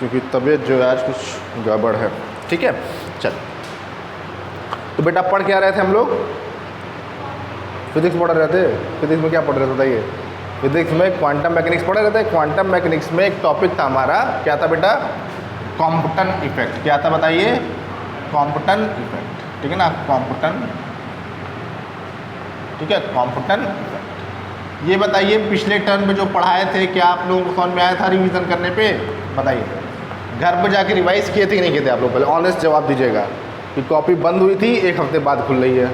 क्योंकि तबीयत जो है आज कुछ गड़बड़ है। ठीक है, चल। तो बेटा पढ़ क्या रहे थे हम लोग? फिजिक्स पढ़ रहे थे। फिजिक्स में क्या पढ़ रहे थे बताइए? फिजिक्स में क्वांटम मैकेनिक्स पढ़ रहे थे। क्वांटम मैकेनिक्स में एक टॉपिक था हमारा, क्या था बेटा? Compton effect. क्या था बताइए? Compton effect. ठीक है ना, कॉम्पटन। ठीक है, कॉम्पटन इफेक्ट। ये बताइए पिछले टर्म में जो पढ़ाए थे क्या आप लोगों को समझ में आया था रिवीजन करने पे? बताइए, घर पर जाके रिवाइज किए थे कि नहीं किए थे आप लोग? पहले ऑनेस्ट जवाब दीजिएगा कि कॉपी बंद हुई थी, एक हफ्ते बाद खुल रही है।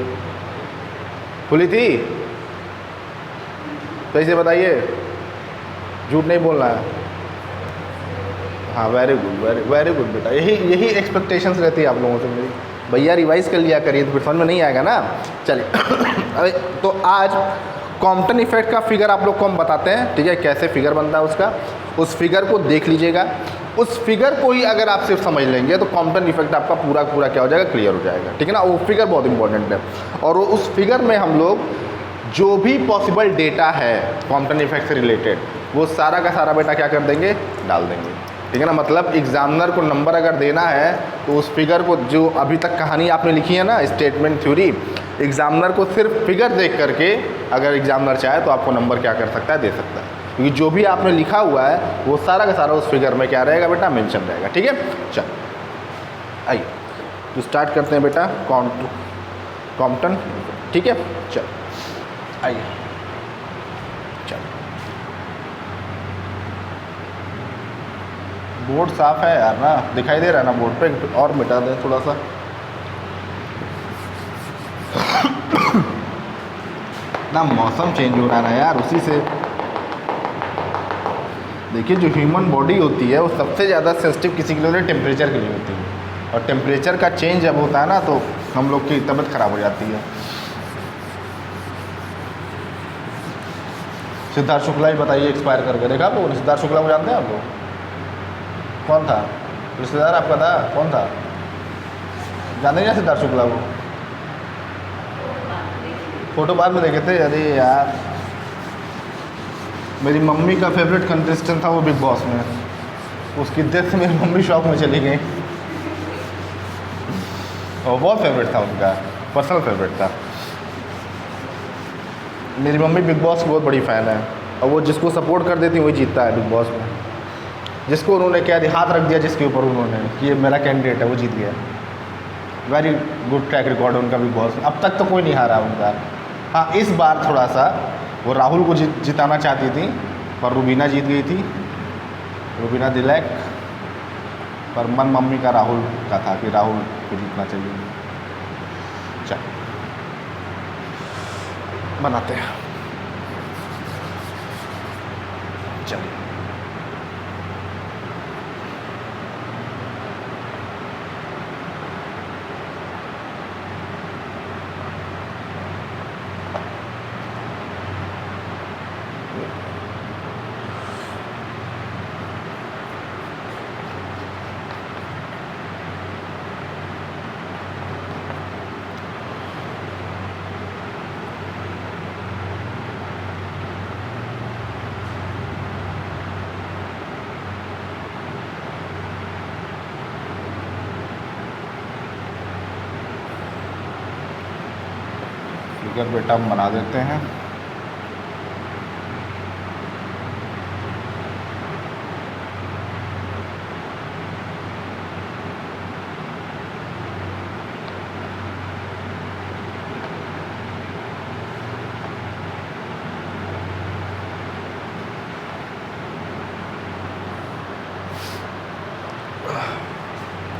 खुली थी? सही से बताइए, झूठ नहीं बोलना है। हाँ, वेरी गुड, वेरी गुड बेटा। यही एक्सपेक्टेशंस रहती है आप लोगों से मेरी। भैया रिवाइज कर लिया करिए तो फिर समझ में नहीं आएगा ना। चलिए अरे तो आज कॉम्पटन इफेक्ट का फिगर आप लोग को हम बताते हैं। ठीक है, कैसे फिगर बनता है उसका, उस फिगर को देख लीजिएगा। उस फिगर को ही अगर आप सिर्फ समझ लेंगे तो कॉम्पटन इफेक्ट आपका पूरा पूरा क्या हो जाएगा? क्लियर हो जाएगा। ठीक है ना, वो फिगर बहुत इंपॉर्टेंट है। और उस फिगर में हम लोग जो भी पॉसिबल डेटा है कॉम्पटन इफेक्ट से रिलेटेड, वो सारा का सारा बेटा क्या कर देंगे? डाल देंगे। ठीक है ना, मतलब एग्जामिनर को नंबर अगर देना है तो उस फिगर को, जो अभी तक कहानी आपने लिखी है ना स्टेटमेंट थ्योरी, एग्जामिनर को सिर्फ फिगर देख करके अगर एग्जामिनर चाहे तो आपको नंबर क्या कर सकता है? दे सकता है। क्योंकि जो भी आपने लिखा हुआ है वो सारा का सारा उस फिगर में क्या रहेगा बेटा? मेंशन रहेगा। ठीक है, चल आइए तो स्टार्ट करते हैं बेटा कॉम्पटन। ठीक है, चल आइए, चल। बोर्ड साफ है यार ना? दिखाई दे रहा है ना बोर्ड पे? और मिटा दे थोड़ा सा। ना मौसम चेंज हो रहा है ना यार, उसी से। देखिए, जो ह्यूमन बॉडी होती है वो सबसे ज़्यादा सेंसिटिव किसी के लिए होती है? टेम्परेचर के लिए होती है। और टेम्परेचर का चेंज जब होता है ना तो हम लोग की तबीयत खराब हो जाती है। सिद्धार्थ शुक्ला ही बताइए, एक्सपायर करके देखा आप लोगों ने? सिद्धार्थ शुक्ला को जानते हैं आप लोग? कौन था रिश्तेदार आपका? था कौन था? जानते क्या सिद्धार्थ शुक्ला को? फोटो बाद में देखे थे? अरे यार, मेरी मम्मी का फेवरेट कंटेस्टेंट था वो बिग बॉस में। उसकी डेथ से मेरी मम्मी शॉक में चली गई। और बहुत फेवरेट था उनका, पर्सनल फेवरेट था। मेरी मम्मी बिग बॉस की बहुत बड़ी फ़ैन है और वो जिसको सपोर्ट कर देती वही जीतता है बिग बॉस में। जिसको उन्होंने क्या हाथ रख दिया जिसके ऊपर उन्होंने कि ये मेरा कैंडिडेट है, वो जीत गया। वेरी गुड ट्रैक रिकॉर्ड है उनका बिग बॉस में। अब तक तो कोई नहीं हारा उनका। हाँ, इस बार थोड़ा सा वो राहुल को जिताना चाहती थी पर रुबीना जीत गई थी। रुबीना दिलैक। पर मन मम्मी का राहुल का था कि राहुल को जीतना चाहिए। चल बनाते हैं, चलिए। फिगर बेटा हम बना देते हैं।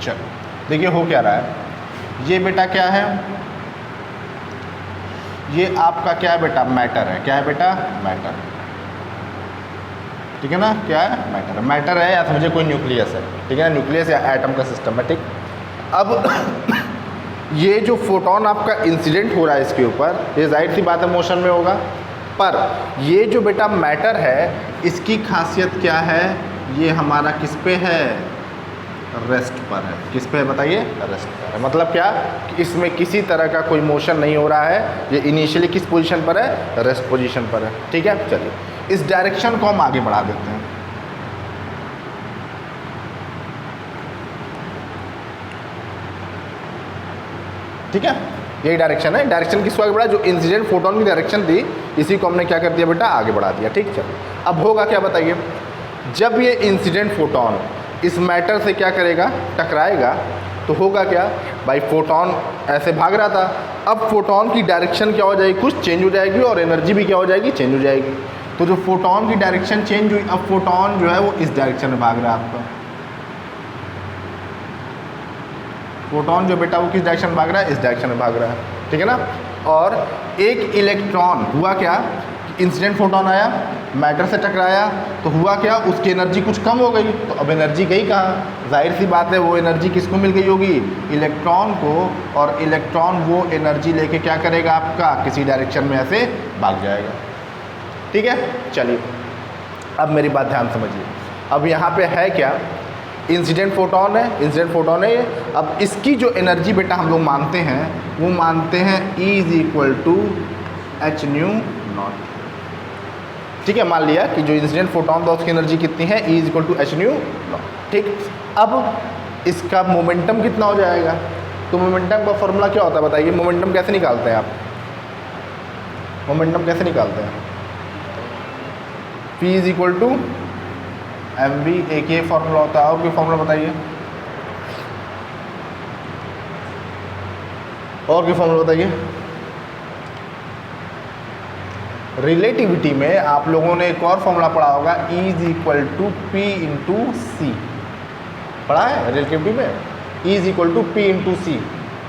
चलो देखिए हो क्या रहा है। ये बेटा क्या है? ये आपका क्या है बेटा? मैटर है। क्या है बेटा? मैटर। ठीक है ना, क्या है? मैटर। मैटर है या समझे कोई न्यूक्लियस है। ठीक है ना, न्यूक्लियस या एटम का सिस्टम है। ठीक, अब ये जो फोटोन आपका इंसिडेंट हो रहा है इसके ऊपर, ये जाहिर सी बात है मोशन में होगा। पर ये जो बेटा मैटर है इसकी खासियत क्या है? ये हमारा किस पे है? रेस्ट पर है। किस पे है बताइए? रेस्ट पर है। मतलब क्या कि इसमें किसी तरह का कोई मोशन नहीं हो रहा है। ये इनिशियली किस पोजीशन पर है? रेस्ट पोजीशन पर है। ठीक है, चलिए इस डायरेक्शन को हम आगे बढ़ा देते हैं। ठीक है, यही डायरेक्शन है। डायरेक्शन किसको आगे बढ़ा, जो इंसिडेंट फोटोन की डायरेक्शन थी इसी को हमने क्या कर दिया बेटा, आगे बढ़ा दिया। ठीक, चलो अब होगा क्या बताइए, जब ये इंसिडेंट फोटोन इस मैटर से क्या करेगा, टकराएगा, तो होगा क्या भाई, फोटोन ऐसे भाग रहा था, अब फोटोन की डायरेक्शन क्या हो जाएगी, कुछ चेंज हो जाएगी और एनर्जी भी क्या हो जाएगी, चेंज हो जाएगी। तो जो फोटोन की डायरेक्शन चेंज हुई, अब फोटोन जो है वो इस डायरेक्शन में भाग रहा है आपका। फोटोन जो बेटा वो किस डायरेक्शन में भाग रहा है, इस डायरेक्शन में भाग रहा है, ठीक है ना। और एक इलेक्ट्रॉन हुआ क्या, इंसिडेंट फोटोन आया, मैटर से टकराया, तो हुआ क्या, उसकी एनर्जी कुछ कम हो गई, तो अब एनर्जी गई कहाँ, जाहिर सी बात है वो एनर्जी किसको मिल गई होगी, इलेक्ट्रॉन को, और इलेक्ट्रॉन वो एनर्जी लेके क्या करेगा आपका, किसी डायरेक्शन में ऐसे भाग जाएगा। ठीक है, चलिए अब मेरी बात ध्यान समझिए। अब यहाँ पे है क्या, इंसिडेंट फोटोन है, इंसिडेंट फोटोन है ये। अब इसकी जो एनर्जी बेटा हम लोग मानते हैं, वो मानते हैं E = h न्यू नॉट। ठीक है, मान लिया कि जो इंसिडेंट फोटोन था उसकी एनर्जी कितनी है, E = h न्यू नॉट। ठीक, अब इसका मोमेंटम कितना हो जाएगा, तो मोमेंटम का फॉर्मूला क्या होता है बताइए, मोमेंटम कैसे निकालते हैं आप, मोमेंटम कैसे निकालते हैं, P = mv, एक ये फॉर्मूला होता है, और कोई फॉर्मूला बताइए, और कोई फॉर्मूला बताइए। रिलेटिविटी में आप लोगों ने एक और फॉर्मूला पढ़ा होगा, E = P × C, पढ़ा है रिलेटिविटी में, E = P × C,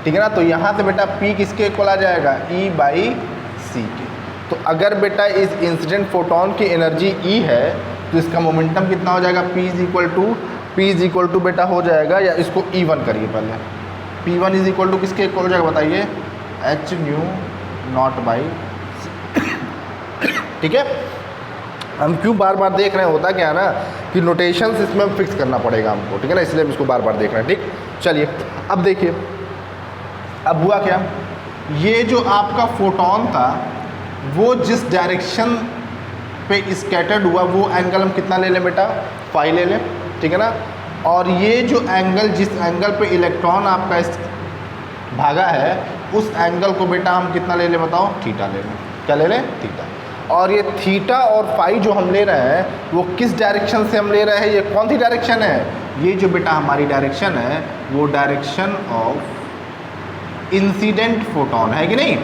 ठीक है ना। तो यहाँ से बेटा P किसके इक्वल आ जाएगा, E/c के। तो अगर बेटा इस इंसिडेंट फोटोन की एनर्जी E है, तो इसका मोमेंटम कितना हो जाएगा, P = बेटा हो जाएगा, या इसको E1 करिए पहले, P1 = किसके इक्वल हो जाएगा बताइए, h न्यू नॉट/c। ठीक है, हम क्यों बार बार देख रहे हैं, होता क्या है ना कि नोटेशंस इसमें फिक्स करना पड़ेगा हमको, ठीक है ना, इसलिए हम इसको बार बार देख रहे हैं। ठीक, चलिए अब देखिए, अब हुआ क्या, ये जो आपका फोटोन था वो जिस डायरेक्शन पे स्कैटर्ड हुआ, वो एंगल हम कितना ले लें बेटा, फाई ले लें, ठीक है ना। और ये जो एंगल, जिस एंगल पे इलेक्ट्रॉन आपका भागा है, उस एंगल को बेटा हम कितना ले लें बताओ, थीटा ले लें, क्या ले लें, थीटा। और ये थीटा और फाई जो हम ले रहे हैं, वो किस डायरेक्शन से हम ले रहे हैं, ये कौन सी डायरेक्शन है, ये जो बेटा हमारी डायरेक्शन है, वो डायरेक्शन ऑफ इंसिडेंट फोटोन है कि नहीं,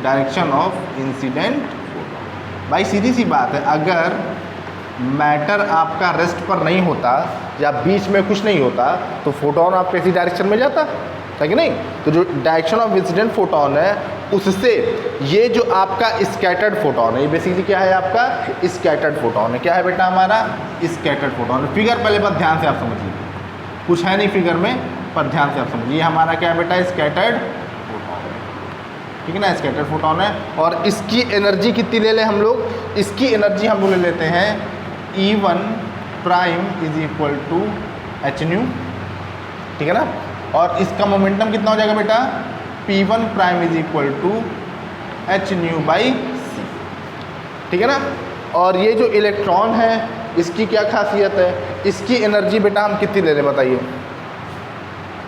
डायरेक्शन ऑफ इंसिडेंट फोटोन। भाई सीधी सी बात है, अगर मैटर आपका रेस्ट पर नहीं होता या बीच में कुछ नहीं होता, तो फोटोन आप कैसी डायरेक्शन में जाता है कि नहीं। तो जो डायरेक्शन ऑफ इंसिडेंट फोटोन है, उससे ये जो आपका स्कैटर्ड फोटोन है, ये बेसिकली क्या है आपका, स्कैटर्ड फोटोन है। क्या है बेटा हमारा, स्कैटर्ड फोटोन है। फिगर पहले बात ध्यान से आप समझिए, कुछ है नहीं फिगर में, पर ध्यान से आप समझिए, ये हमारा क्या है बेटा, स्कैटर्ड फोटोन है, ठीक है ना, स्कैटर्ड फोटोन है। और इसकी एनर्जी कितनी ले लें हम लोग, इसकी एनर्जी हम लोग ले लेते हैं E1 प्राइम = h न्यू, ठीक है ना। और इसका मोमेंटम कितना हो जाएगा बेटा, P1 प्राइम = h न्यू/c, ठीक है ना। और ये जो इलेक्ट्रॉन है, इसकी क्या खासियत है, इसकी एनर्जी बेटा हम कितनी ले लें बताइए,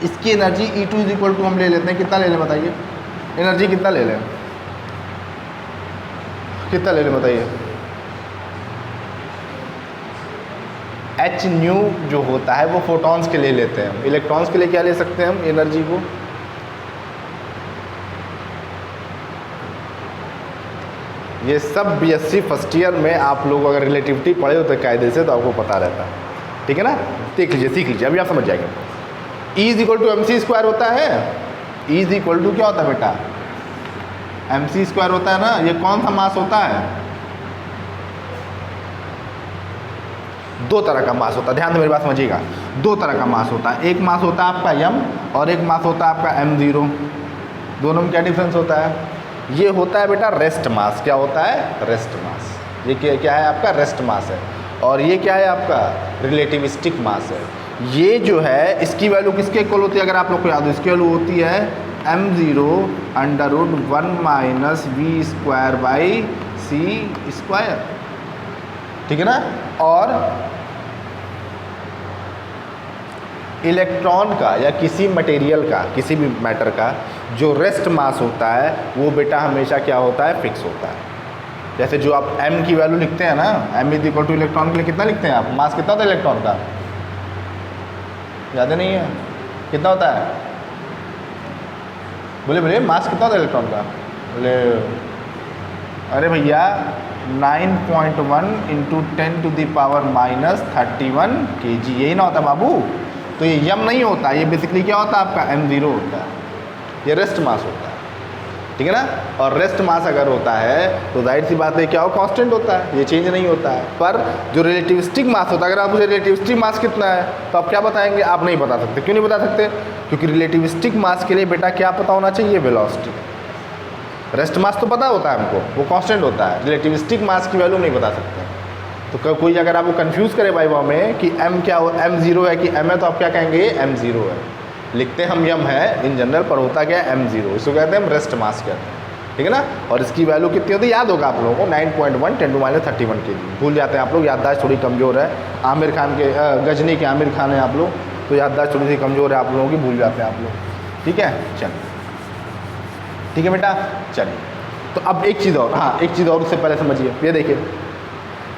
इसकी एनर्जी E2 = हम ले लेते हैं, कितना ले लें बताइए, एनर्जी कितना ले लें, कितना ले लें बताइए, h न्यू जो होता है वो फोटॉन्स के लिए लेते हैं, इलेक्ट्रॉन्स के लिए क्या ले सकते हैं हम एनर्जी को, ये सब BSc फर्स्ट ईयर में आप लोग अगर रिलेटिविटी पढ़े होते कायदे से तो आपको पता रहता है, ठीक है ना। देख लीजिए, सीख लीजिए, अभी आप समझ जाएंगे। E = mc² होता है, E = क्या होता है बेटा, mc² होता है ना। ये कौन सा मास होता है, दो तरह का मास होता है, ध्यान से मेरी बात समझिएगा, दो तरह का मास होता है, एक मास होता है आपका m और एक मास होता है आपका m0। दोनों में क्या डिफरेंस होता है, ये होता है बेटा रेस्ट मास, क्या होता है, रेस्ट मास, ये क्या है आपका, रेस्ट मास है। और ये क्या है आपका, रिलेटिविस्टिक मास है। ये जो है इसकी वैल्यू किसके इक्वल होती है, अगर आप लोग को याद हो, इसकी वैल्यू होती है m0 √1 - v²/c², ठीक है ना। और इलेक्ट्रॉन का या किसी मटेरियल का, किसी भी मैटर का जो रेस्ट मास होता है वो बेटा हमेशा क्या होता है, फिक्स होता है। जैसे जो आप m की वैल्यू लिखते हैं ना, m is equal two electron के लिए कितना लिखते हैं आप, मास कितना होता है इलेक्ट्रॉन का, याद नहीं है, कितना होता है, बोले बोले मास कितना होता है इलेक्ट्रॉन का, बोले अरे भैया 9.1 इंटू 10⁻⁻31 kg, यही ना होता बाबू। तो ये यम नहीं होता, ये बेसिकली क्या होता है आपका m0 होता है, ये रेस्ट मास होता है, ठीक है ना। और रेस्ट मास अगर होता है तो जाहिर सी बात है क्या हो, कांस्टेंट होता है, ये चेंज नहीं होता है। पर जो रिलेटिविस्टिक मास होता है, अगर आप मुझे रिलेटिविस्टिक मास कितना है तो आप क्या बताएंगे, आप नहीं बता सकते। क्यों नहीं बता सकते, क्योंकि रिलेटिविस्टिक मास के लिए बेटा क्या पता होना चाहिए, वेलोसिटी। रेस्ट मास तो पता होता है हमको, वो कांस्टेंट होता है, रिलेटिविस्टिक मास की वैल्यू नहीं बता सकते। तो कोई अगर आपको कंफ्यूज करे वाइवा में कि m क्या हो, m0 है कि m है, तो आप क्या कहेंगे, m0 है। लिखते हम यम है इन जनरल, पर होता क्या है m0, इसको कहते हैं हम रेस्ट मास कहते हैं, ठीक है ना। और इसकी वैल्यू कितनी होती है याद होगा आप लोगों को, 9.1 10⁻31 kg। भूल जाते हैं आप लोग, याददाश्त थोड़ी कमज़ोर है। आमिर खान के गजनी के आमिर खान है आप लोग, तो याददाश्त थोड़ी सी कमज़ोर है आप लोगों की, भूल जाते हैं आप लोग, ठीक है। चलिए ठीक है बेटा, चलिए तो अब एक चीज़ और, हाँ एक चीज़ और उससे पहले समझिए, ये देखिए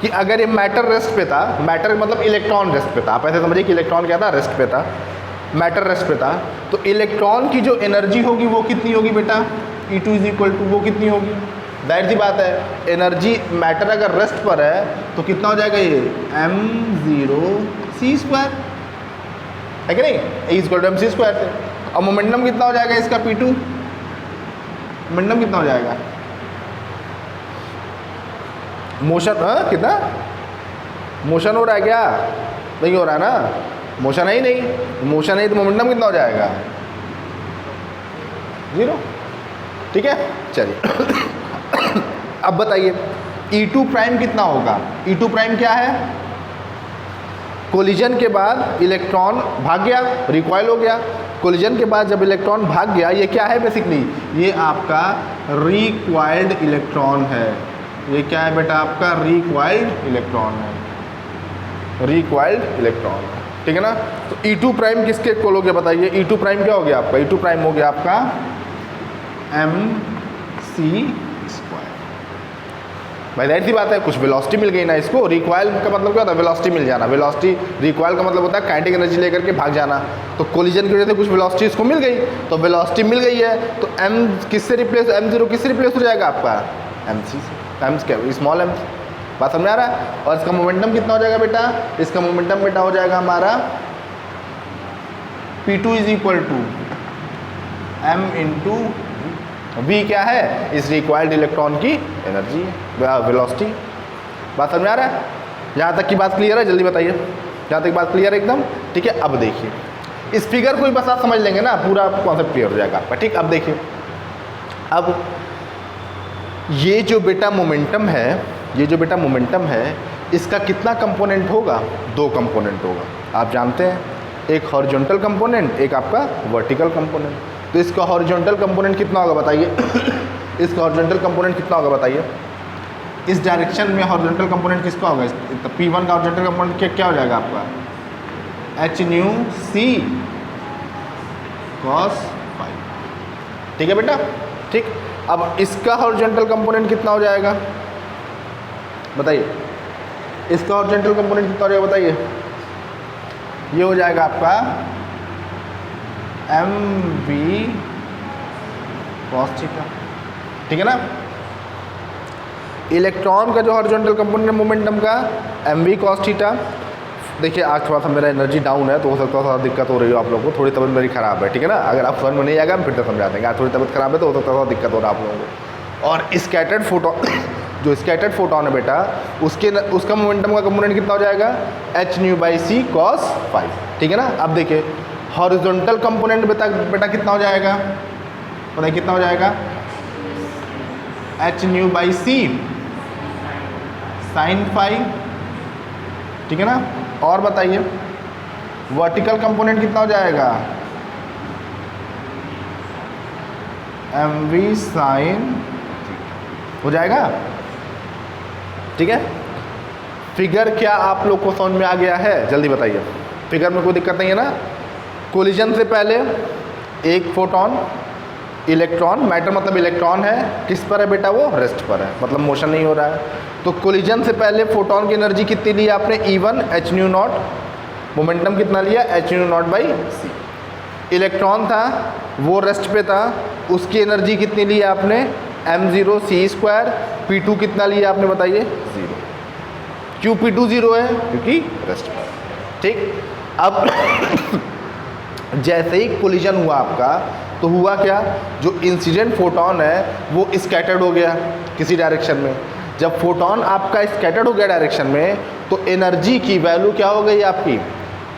कि अगर ये मैटर रेस्ट पे था, मैटर मतलब इलेक्ट्रॉन रेस्ट पे था, आप ऐसे समझिए कि इलेक्ट्रॉन क्या था, रेस्ट पे था, मैटर रेस्ट पे था, तो इलेक्ट्रॉन की जो एनर्जी होगी वो कितनी होगी बेटा, E2 इज इक्वल टू वो कितनी होगी, जाहिर सी बात है एनर्जी, मैटर अगर रेस्ट पर है तो कितना हो जाएगा ये m0c², है कि नहीं, E इक्वल टू mc² से। और मोमेंटम कितना हो जाएगा इसका P2, मोमेंटम कितना हो जाएगा, मोशन कितना, मोशन हो रहा है क्या, नहीं हो रहा है ना, मोशन है ही नहीं, मोशन है तो मोमेंटम कितना हो जाएगा, 0, ठीक है। चलिए अब बताइए E2 प्राइम कितना होगा, E2 प्राइम क्या है, कोलिजन के बाद इलेक्ट्रॉन भाग गया, रिकॉइल हो गया, कोलिजन के बाद जब इलेक्ट्रॉन भाग गया, ये क्या है बेसिकली, ये आपका रिक्वाइल्ड इलेक्ट्रॉन है, ये क्या है बेटा आपका रिक्वाइल्ड इलेक्ट्रॉन है, रिक्वाइल्ड इलेक्ट्रॉन, ठीक है ना। तो E2 प्राइम किसके इक्वल हो गया बताइए, E2 प्राइम क्या हो गया आपका, E2 प्राइम हो गया आपका mc²। भाई जाहिर सी बात है कुछ वेलोसिटी मिल गई ना इसको, रिक्वाइल का मतलब क्या होता है, वेलोसिटी मिल जाना, वेलोसिटी, रिक्वाइल का मतलब होता है काइनेटिक एनर्जी लेकर के भाग जाना। तो कोलिजन की वजह से कुछ वेलोसिटी इसको मिल गई, तो वेलोसिटी मिल गई है तो m किससे रिप्लेस, m0 किससे रिप्लेस हो जाएगा आपका, mc से, m स्मॉल m। बात समझ आ रहा है। और इसका मोमेंटम कितना हो जाएगा बेटा, इसका मोमेंटम बेटा हो जाएगा हमारा P2 is equal to m into v, क्या है, इस रिक्वायर्ड इलेक्ट्रॉन की एनर्जी, वेलोसिटी। बात समझ आ रहा है, यहाँ तक की बात क्लियर है, जल्दी बताइए, यहाँ तक बात क्लियर है एकदम, ठीक है। अब देखिए इस फिगर को ही बस आप समझ लेंगे ना, पूरा कॉन्सेप्ट क्लियर हो जाएगा आपका, ठीक। अब देखिए, अब ये जो बेटा मोमेंटम है, ये जो बेटा मोमेंटम है, इसका कितना कंपोनेंट होगा, 2 कंपोनेंट होगा, आप जानते हैं, एक हॉरिजॉन्टल कंपोनेंट, एक आपका वर्टिकल कंपोनेंट। तो इसका हॉरिजॉन्टल कंपोनेंट कितना होगा बताइए इसका हॉरिजॉन्टल कंपोनेंट कितना होगा बताइए, इस डायरेक्शन में हॉरिजॉन्टल कंपोनेंट किसका होगा, तो P1 का हॉरिजॉन्टल कंपोनेंट क्या हो जाएगा आपका, h/c cos phi, ठीक है बेटा, ठीक। अब इसका हॉरिजॉन्टल कंपोनेंट कितना हो जाएगा बताइए, इसका हॉरिजॉन्टल कंपोनेंट कितना हो जाएगा बताइए, ये हो जाएगा आपका mv cos थीटा, ठीक है ना। इलेक्ट्रॉन का जो हॉरिजॉन्टल कंपोनेंट है मोमेंटम का mv cos थीटा। देखिए आज थोड़ा सा मेरा एनर्जी डाउन है तो हो सकता है थोड़ा दिक्कत हो रही हो आप लोगों को, थोड़ी तबीयत मेरी ख़राब है, ठीक है ना। अगर आप समझ में नहीं आएगा हम फिर से समझा देंगे, आज थोड़ी तबीयत ख़राब है तो हो सकता है थोड़ा दिक्कत हो रहा है आप लोगों को। और स्कैटर्ड फोटोन जो स्कैटर्ड फोटोन है बेटा, उसका मोमेंटम का कंपोनेंट कितना हो जाएगा, h/c cos phi, ठीक है ना। अब देखिए हॉरिजॉन्टल कंपोनेंट बेटा कितना हो जाएगा बताइए, कितना हो जाएगा, h/c sin phi, ठीक है ना। और बताइए वर्टिकल कंपोनेंट कितना हो जाएगा, mv sin हो जाएगा, ठीक है। फिगर क्या आप लोग को समझ में आ गया है, जल्दी बताइए, फिगर में कोई दिक्कत नहीं है ना, कोलिजन से पहले एक फोटोन, इलेक्ट्रॉन, मैटर मतलब इलेक्ट्रॉन है, किस पर है बेटा, वो रेस्ट पर है, मतलब मोशन नहीं हो रहा है। तो कोलिजन से पहले फोटोन की एनर्जी कितनी ली आपने, E1 h new not, momentum कितना लिया, h new not by c। Electron था वो रेस्ट पे था, उसकी एनर्जी कितनी ली आपने, m0 c²। p2 कितना लिया आपने बताइए, 0। क्यों p2 0 है, क्योंकि रेस्ट पर। ठीक, अब जैसे ही कोलिजन हुआ आपका तो हुआ क्या, जो इंसिडेंट फोटोन है वो स्कैटर्ड हो गया किसी डायरेक्शन में। जब फोटोन आपका स्कैटर्ड हो गया डायरेक्शन में तो एनर्जी की वैल्यू क्या हो गई आपकी,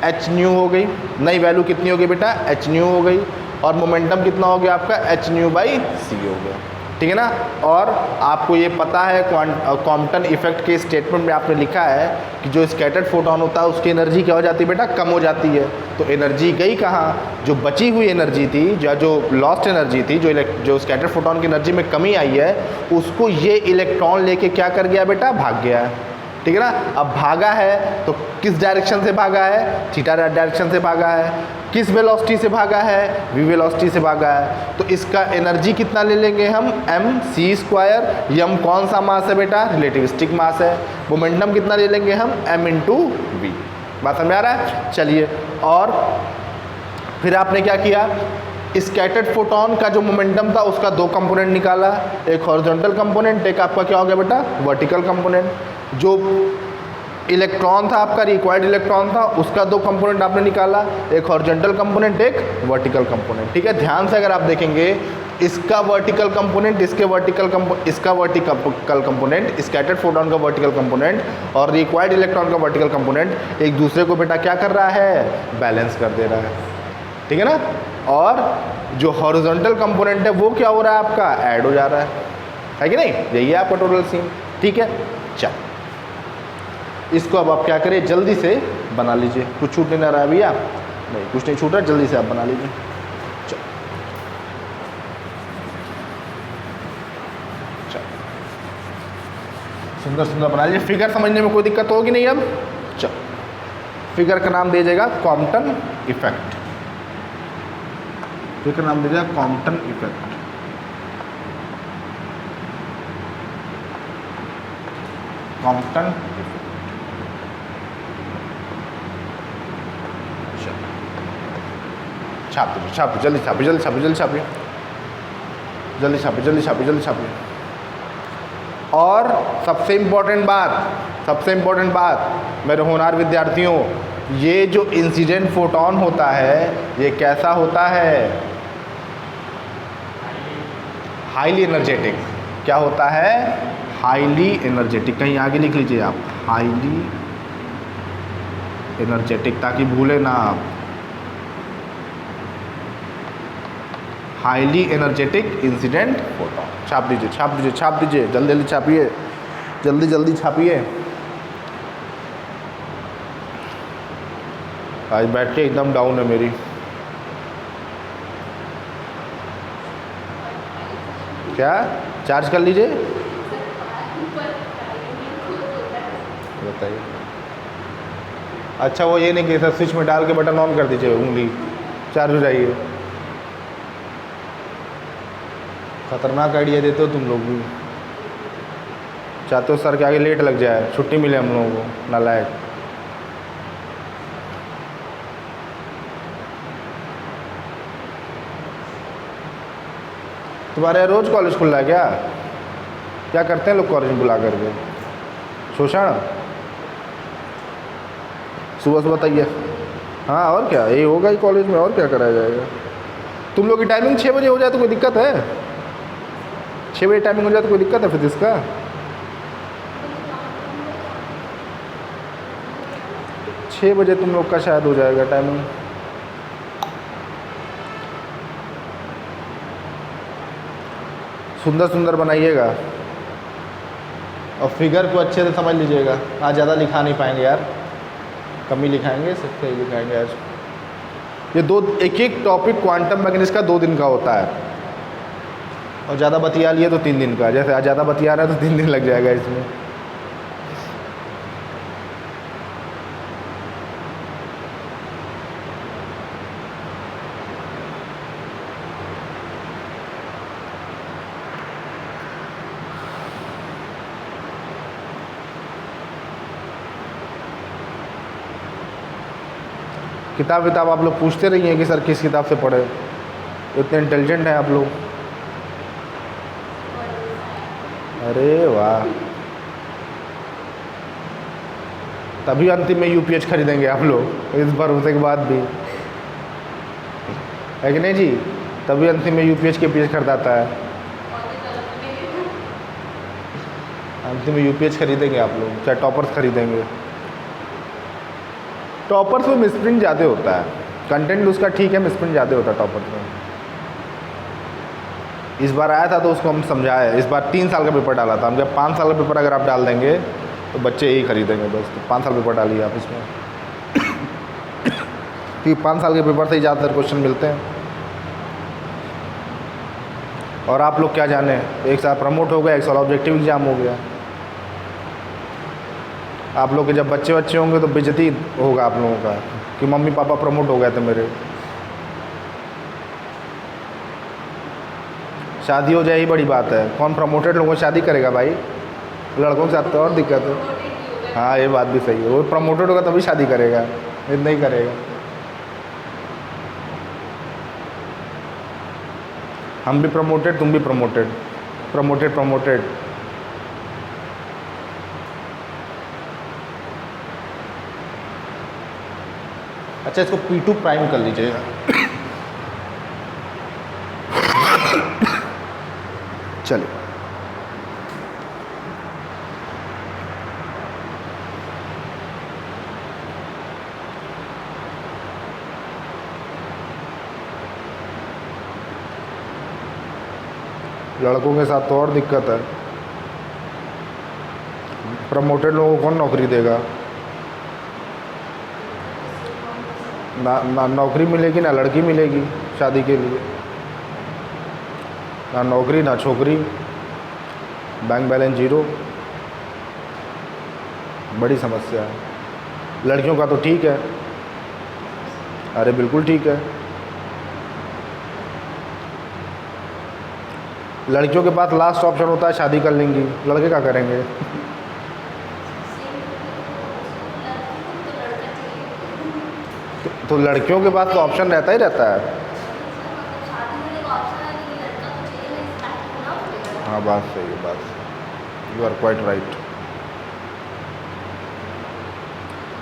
h न्यू हो गई। नई वैल्यू कितनी हो गई बेटा, h न्यू हो गई। और मोमेंटम कितना हो गया आपका, h न्यू बाई c हो गया। ठीक है ना। और आपको ये पता है कॉम्पटन इफेक्ट के स्टेटमेंट में आपने लिखा है कि जो स्कैटर्ड फोटोन होता है उसकी एनर्जी क्या हो जाती है बेटा, कम हो जाती है। तो एनर्जी गई कहाँ, जो बची हुई एनर्जी थी या जो लॉस्ट एनर्जी थी, जो स्कैटर्ड फोटोन की एनर्जी में कमी आई है, उसको ये इलेक्ट्रॉन लेके क्या कर गया बेटा, भाग गया है। ठीक है ना। अब भागा है तो किस डायरेक्शन से भागा है, थीटा डायरेक्शन से भागा है। किस वेलोसिटी से भागा है, v वेलोसिटी से भागा है। तो इसका एनर्जी कितना ले लेंगे हम, mc²। m कौन सा मास है बेटा, रिलेटिविस्टिक मास है। मोमेंटम कितना ले लेंगे हम, m × v। बात समझ आ रहा है। चलिए, और फिर आपने क्या किया, स्कैटर्ड फोटोन का जो मोमेंटम था उसका दो कंपोनेंट निकाला, एक हॉरिजॉन्टल कंपोनेंट, एक आपका क्या हो गया बेटा, वर्टिकल कंपोनेंट। जो इलेक्ट्रॉन था आपका, रिक्वायर्ड इलेक्ट्रॉन था, उसका दो कंपोनेंट आपने निकाला, एक हॉरिजॉन्टल कंपोनेंट, एक वर्टिकल कंपोनेंट। ठीक है, ध्यान से अगर आप देखेंगे, इसका वर्टिकल कंपोनेंट, इसका वर्टिकल कंपोनेंट, स्कैटर्ड फोटोन का वर्टिकल कंपोनेंट और रिक्वायर्ड इलेक्ट्रॉन का वर्टिकल कंपोनेंट एक दूसरे को बेटा क्या कर रहा है, बैलेंस कर दे रहा है। ठीक है ना। और जो हॉरिजॉन्टल कंपोनेंट है वो क्या हो रहा है आपका, ऐड हो जा रहा है कि नहीं। यही है आपका टोटल सीन। ठीक है, चल इसको अब आप क्या करें, जल्दी से बना लीजिए। कुछ छूट नहीं रहा है भैया, नहीं कुछ नहीं छूट रहा, जल्दी से आप बना लीजिए। चल चल सुंदर सुंदर बना लीजिए। फिगर समझने में कोई दिक्कत होगी नहीं। अब चल, फिगर का नाम दीजिएगा कॉम्पटन इफेक्ट। फिगर का नाम दीजिएगा कॉम्पटन इफेक्ट। कॉम्पटन छाप दीजिए, छाप जल्दी छापिए, जल्दी छापिए, जल्दी छापिए, जल्दी छापिए, जल्दी छापिए, जल्दी छापिए। और सबसे इम्पोर्टेंट बात मेरे होनहार विद्यार्थियों, ये जो इंसिडेंट फोटोन होता है ये कैसा होता है, हाईली एनर्जेटिक। क्या होता है, हाईली एनर्जेटिक। कहीं आगे लिख लीजिए आप, हाईली एनर्जेटिक, ताकि भूले ना आप। Highly energetic incident photon. छाप दीजिए, छाप दीजिए, छाप दीजिए, जल्दी जल्दी छापिए, जल्दी जल्दी छापिए। आज बैटरी एकदम डाउन है मेरी। क्या चार्ज कर लीजिए, बताइए। अच्छा, वो ये नहीं कि सर स्विच में डाल के बटन ऑन कर दीजिए, उंगली चार्ज हो जाइए। खतरनाक आइडिया देते हो तुम लोग भी। चाहते हो सर के आगे लेट लग जाए, छुट्टी मिले हम लोगों को, नालायक। तुम्हारे यहाँ रोज़ कॉलेज खुल रहा है क्या? क्या करते हैं लोग कॉलेज में बुला करके? शोषण। सुबह सुबह तैयार, हाँ और क्या, यही होगा ही कॉलेज में, और क्या कराया जाएगा। तुम लोग की टाइमिंग 6 बजे हो जाए तो कोई दिक्कत है? 6 बजे टाइमिंग हो जाए तो कोई दिक्कत है फिजिक्स का? 6 बजे तुम लोग का शायद हो जाएगा टाइमिंग। सुंदर सुंदर बनाइएगा और फिगर को अच्छे से समझ लीजिएगा। आज ज़्यादा लिखा नहीं पाएंगे यार, कम ही लिखाएंगे, सबसे ही लिखाएंगे आज। ये एक एक टॉपिक क्वांटम मैकेनिक्स का 2 दिन का होता है, और ज़्यादा बतिया लिए तो 3 दिन का। जैसे आज ज़्यादा बतिया रहा है तो 3 दिन लग जाएगा इसमें। किताब विताब आप लोग पूछते रहिए कि सर किस किताब से पढ़े, इतने इंटेलिजेंट हैं आप लोग। अरे वाह, तभी अंतिम में यूपीएच खरीदेंगे आप लोग, इस भरोसे के बाद भी, है कि नहीं जी? तभी अंतिम में यूपीएच के पीएच खरीदाता है। अंतिम में यूपीएच खरीदेंगे आप लोग, चाहे टॉपर्स खरीदेंगे। टॉपर्स में मिसप्रिंट ज़्यादा होता है, कंटेंट उसका ठीक है, मिसप्रिंट ज़्यादा होता है टॉपर्स में। इस बार आया था तो उसको हम समझाए, इस बार 3 साल का पेपर डाला था हम, जब 5 साल का पेपर अगर आप डाल देंगे तो बच्चे यही खरीदेंगे बस। तो 5 साल पेपर डालिए आप इसमें क्योंकि 5 साल के पेपर से ही ज़्यादातर क्वेश्चन मिलते हैं। और आप लोग क्या जाने, एक साल प्रमोट हो गया, एक साल ऑब्जेक्टिव एग्जाम हो गया। आप लोग के जब बच्चे होंगे तो बेइज्जती होगा आप लोगों का कि मम्मी पापा प्रमोट हो गए थे मेरे। शादी हो जाए ही बड़ी बात है, कौन प्रमोटेड लोगों से शादी करेगा भाई? लड़कों के साथ तो और दिक्कत है। हाँ ये बात भी सही है, वो प्रमोटेड होगा तभी शादी करेगा, इतना ही करेगा। हम भी प्रमोटेड, तुम भी प्रमोटेड, प्रमोटेड। अच्छा इसको P2 प्राइम कर लीजिएगा। चलिए लड़कों के साथ तो और दिक्कत है, प्रमोटेड लोगों को कौन नौकरी देगा? ना नौकरी मिलेगी ना लड़की मिलेगी शादी के लिए, ना नौकरी ना छोकरी, बैंक बैलेंस 0, बड़ी समस्या है। लड़कियों का तो ठीक है, अरे बिल्कुल ठीक है। लड़कियों के पास लास्ट ऑप्शन होता है शादी कर लेंगी, लड़के क्या करेंगे? तो लड़कियों के पास तो ऑप्शन रहता ही रहता है। हाँ बात सही है, बात, यू आर क्वाइट राइट।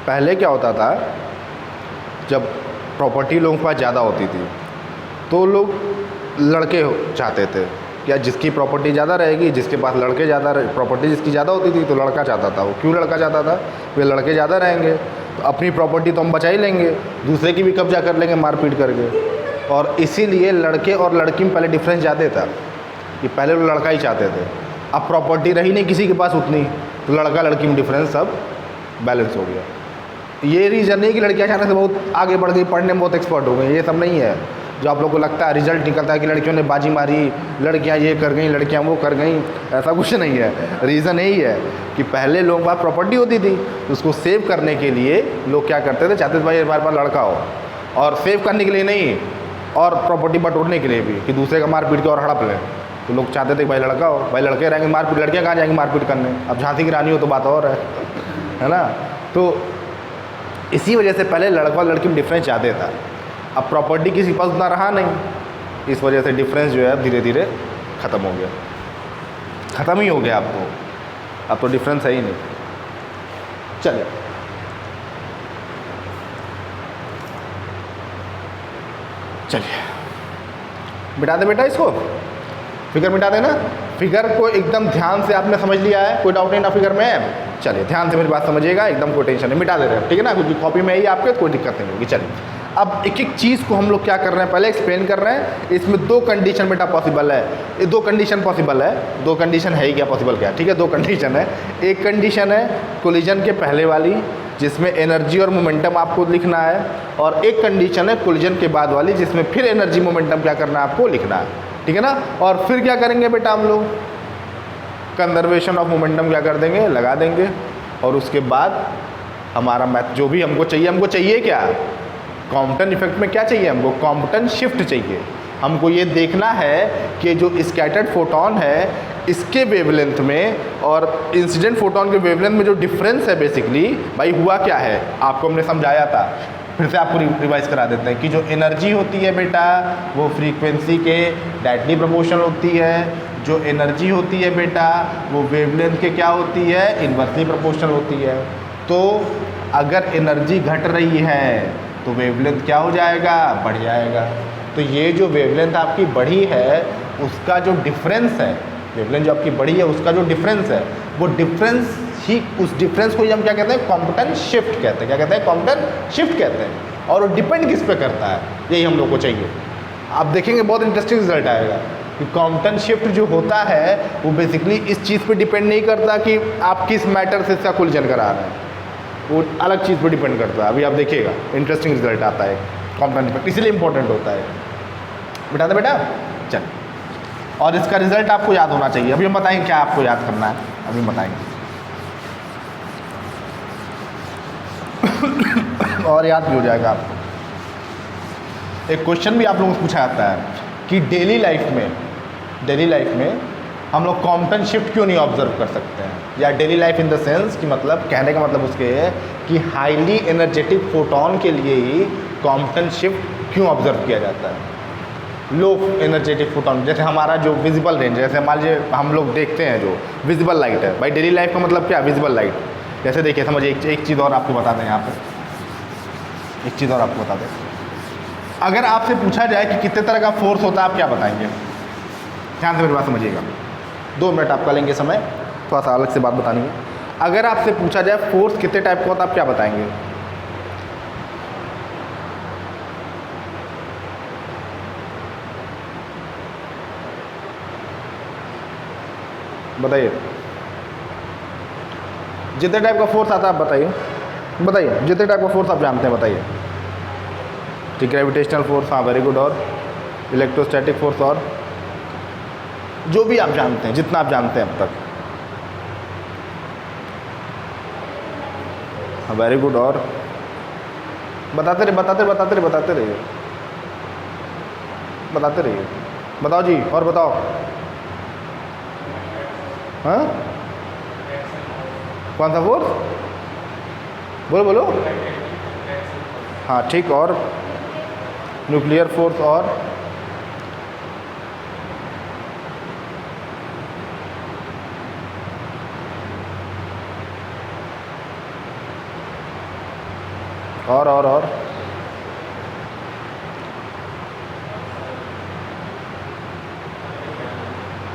पहले क्या होता था, जब प्रॉपर्टी लोगों के पास ज़्यादा होती थी तो लोग लड़के चाहते थे, या जिसकी प्रॉपर्टी ज़्यादा रहेगी, जिसके पास लड़के ज़्यादा, प्रॉपर्टी जिसकी ज़्यादा होती थी तो लड़का चाहता था। वो क्यों लड़का चाहता था? वे लड़के ज़्यादा रहेंगे तो अपनी प्रॉपर्टी तो हम बचा ही लेंगे, दूसरे की भी कब्जा कर लेंगे मारपीट करके। और इसीलिए लड़के और लड़की में पहले डिफरेंस ज़्यादा था कि पहले लोग लड़का ही चाहते थे। अब प्रॉपर्टी रही नहीं किसी के पास उतनी, तो लड़का लड़की में डिफरेंस अब बैलेंस हो गया। ये रीज़न नहीं कि लड़कियाँ चाहने से बहुत आगे बढ़ गई, पढ़ने में बहुत एक्सपर्ट हो गई, ये सब नहीं है। जो आप लोग को लगता है रिजल्ट निकलता है कि लड़कियों ने बाजी मारी, लड़कियां ये कर गई, लड़कियां वो कर गई, ऐसा कुछ नहीं है। रीज़न यही है कि पहले लोगों के पास प्रॉपर्टी होती थी तो उसको सेव करने के लिए लोग क्या करते थे, चाहते थे भाई हमारे पास लड़का हो, और सेव करने के लिए नहीं, और प्रॉपर्टी बटोरने के लिए भी कि दूसरे का मार पीट के और हड़प लें। तो लोग चाहते थे कि भाई लड़का हो, भाई लड़के रहेंगे मारपीट, लड़कियाँ कहाँ जाएंगी मारपीट करने? अब झांसी की रानी हो तो बात और है ना। तो इसी वजह से पहले लड़का और लड़की में डिफरेंस ज़्यादा था। अब प्रॉपर्टी किसी के पास उतना रहा नहीं, इस वजह से डिफरेंस जो है धीरे धीरे ख़त्म हो गया, ख़त्म ही हो गया। अब तो डिफरेंस है ही नहीं। चलिए मिटा दे बेटा, इसको फिगर मिटा देना। फिगर को एकदम ध्यान से आपने समझ लिया है, कोई डाउट नहीं ना फिगर में? चलिए ध्यान से मेरी बात समझिएगा, एकदम कोई टेंशन नहीं, मिटा दे रहे हैं, ठीक है ना, क्योंकि कॉपी में ही आपके कोई दिक्कत नहीं होगी। चलिए अब एक एक चीज़ को हम लोग क्या कर रहे हैं, पहले एक्सप्लेन कर रहे हैं। इसमें 2 कंडीशन बेटा पॉसिबल है, ये 2 कंडीशन पॉसिबल है। 2 कंडीशन है ही क्या, पॉसिबल क्या, ठीक है, 2 कंडीशन है। एक कंडीशन है कोलिजन के पहले वाली, जिसमें एनर्जी और मोमेंटम आपको लिखना है, और एक कंडीशन है कोलिजन के बाद वाली, जिसमें फिर एनर्जी मोमेंटम क्या करना है, आपको लिखना है, ठीक है ना। और फिर क्या करेंगे बेटा, हम लोग कंजर्वेशन ऑफ मोमेंटम क्या कर देंगे, लगा देंगे। और उसके बाद हमारा मैथ जो भी हमको चाहिए क्या, कॉम्पटन इफेक्ट में क्या चाहिए हमको, कॉम्पटन शिफ्ट चाहिए। हमको ये देखना है कि जो स्कैटर्ड फोटोन है इसके वेवलेंथ में और इंसिडेंट फोटोन के वेवलेंथ में जो डिफरेंस है, बेसिकली भाई हुआ क्या है, आपको हमने समझाया था फिर से आपको रिवाइज करा देते हैं कि जो एनर्जी होती है बेटा वो फ्रीक्वेंसी के डायरेक्टली प्रोपोर्शनल होती है, जो एनर्जी होती है बेटा वो वेवलेंथ के क्या होती है, इन्वर्सली प्रोपोर्शनल होती है। तो अगर एनर्जी घट रही है तो वेवलेंथ क्या हो जाएगा, बढ़ जाएगा। तो ये जो वेवलेंथ आपकी बढ़ी है उसका जो डिफरेंस है, वेवलेंथ जो आपकी बढ़ी है उसका जो डिफरेंस है, वो डिफरेंस ही, उस डिफरेंस को ही हम क्या कहते हैं, कॉम्पिटेंट शिफ्ट कहते हैं। क्या कहते हैं, कॉम्पिटेंट शिफ्ट कहते हैं। और वो डिपेंड किस पे करता है, यही हम लोग को चाहिए। आप देखेंगे बहुत इंटरेस्टिंग रिजल्ट आएगा कि कॉम्पिटेंट शिफ्ट जो होता है वो बेसिकली इस चीज़ पे डिपेंड नहीं करता कि आप किस मैटर से इसका कोलिजन करा रहे हैं, वो अलग चीज़ पे डिपेंड करता है। अभी आप देखिएगा इंटरेस्टिंग रिजल्ट आता है कॉम्पिटेंट शिफ्ट, इसलिए इंपॉर्टेंट होता है। बिठा दे बेटा, चल। और इसका रिजल्ट आपको याद होना चाहिए। अभी हम बताएंगे क्या आपको याद करना है, अभी हम बताएंगे। और याद भी हो जाएगा आपको। एक क्वेश्चन भी आप लोगों से पूछा जाता है कि डेली लाइफ में हम लोग कॉम्पिटेंट शिफ्ट क्यों नहीं ऑब्जर्व कर सकते हैं, या daily life in the sense कि मतलब कहने का मतलब उसके है कि हाईली एनर्जेटिक फोटोन के लिए ही कॉम्पिटेंट शिफ्ट क्यों ऑब्जर्व किया जाता है। लो एनर्जेटिक फोटोन जैसे हमारा जो विजिबल रेंज, जैसे मान लीजिए हम लोग देखते हैं जो विजिबल लाइट है, भाई डेली लाइफ का मतलब क्या, विजिबल लाइट। जैसे देखिए समझिए, एक चीज़ और आपको बता दें, यहाँ पर एक चीज़ और आपको बता दें, अगर आपसे पूछा जाए कि कितने तरह का फोर्स होता है, आप क्या बताएंगे? ध्यान से मेरी बात समझिएगा, 2 मिनट आपका लेंगे समय, थोड़ा सा अलग से बात बतानी है। अगर आपसे पूछा जाए फोर्स कितने टाइप का होता है, आप क्या बताएंगे? बताइए, जितने टाइप का फोर्स आता है आप बताइए, जितने टाइप का फोर्स आप जानते हैं बताइए। ठीक, ग्रेविटेशनल फोर्स, हाँ वेरी गुड, और इलेक्ट्रोस्टैटिक फोर्स, और जो भी आप जानते हैं, जितना आप जानते हैं अब तक, हाँ वेरी गुड, और बताते रहिए, बताओ जी, और बताओ। हाँ, कौन सा फोर्स, बोलो। हाँ ठीक, और न्यूक्लियर फोर्स, और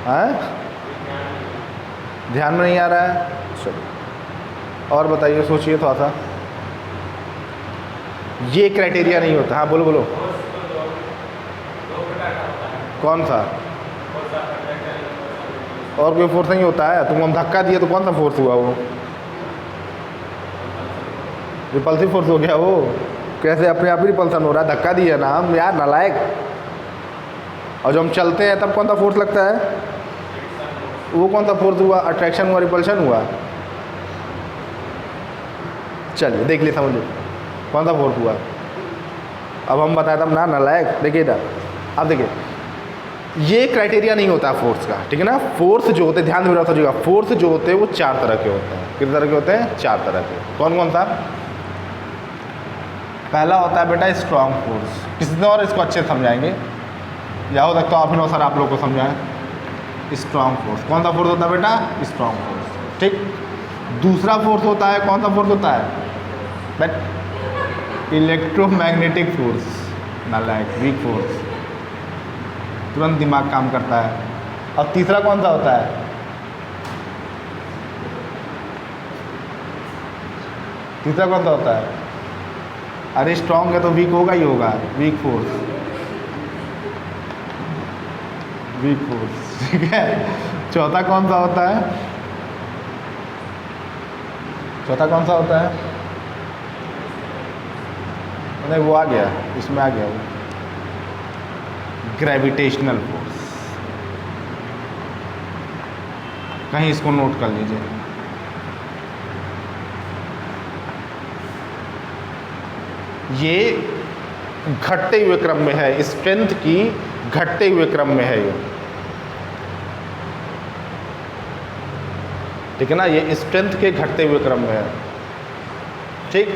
हाँ, ध्यान में नहीं आ रहा है, चलो और बताइए, सोचिए थोड़ा सा। ये क्राइटेरिया नहीं होता। हाँ बोलो। कौन सा? और कोई फोर्स नहीं होता है? तुम हम धक्का दिए तो कौन सा फोर्स हुआ? वो रिपल्सिव फोर्स हो गया। वो कैसे अपने आप ही रिपल्सन हो रहा है? धक्का दिया ना हम, यार नालायक। और जब हम चलते हैं तब कौन सा फोर्स लगता है? वो कौन सा फोर्स हुआ? अट्रैक्शन हुआ, रिपल्शन हुआ? चलिए देख लिए, समझो कौन सा फोर्स हुआ। अब हम बताए तब ना नालायक। देखिए इधर, अब देखिए, ये क्राइटेरिया नहीं होता फोर्स का, ठीक है ना। फोर्स जो होते हैं, ध्यान में रखिएगा, फोर्स जो होते हैं वो 4 तरह के होते हैं। कितने तरह के होते हैं? 4 तरह के। कौन कौन सा? पहला होता है बेटा स्ट्रॉन्ग फोर्स। किसी और इसको अच्छे से समझाएंगे, या हो सकता है आप ही सर आप लोग को समझाएं। स्ट्रॉन्ग फोर्स कौन सा फोर्स होता है बेटा? स्ट्रॉन्ग फोर्स, ठीक। दूसरा फोर्स होता है, कौन सा फोर्स होता है? बट इलेक्ट्रोमैग्नेटिक फोर्स, नालायक, वीक फोर्स, तुरंत दिमाग काम करता है। और तीसरा कौन सा होता है? तीसरा कौन सा होता है? अरे स्ट्रॉन्ग है तो वीक होगा ही होगा, वीक फोर्स, वीक फोर्स, ठीक है। चौथा कौन सा होता है? चौथा कौन सा होता है? नहीं वो आ गया, इसमें आ गया वो, ग्रेविटेशनल फोर्स। कहीं इसको नोट कर लीजिए। ये घटते हुए क्रम में है, स्ट्रेंथ की घटते हुए क्रम में है ये, ठीक है ना। ये स्ट्रेंथ के घटते हुए क्रम में है, ठीक।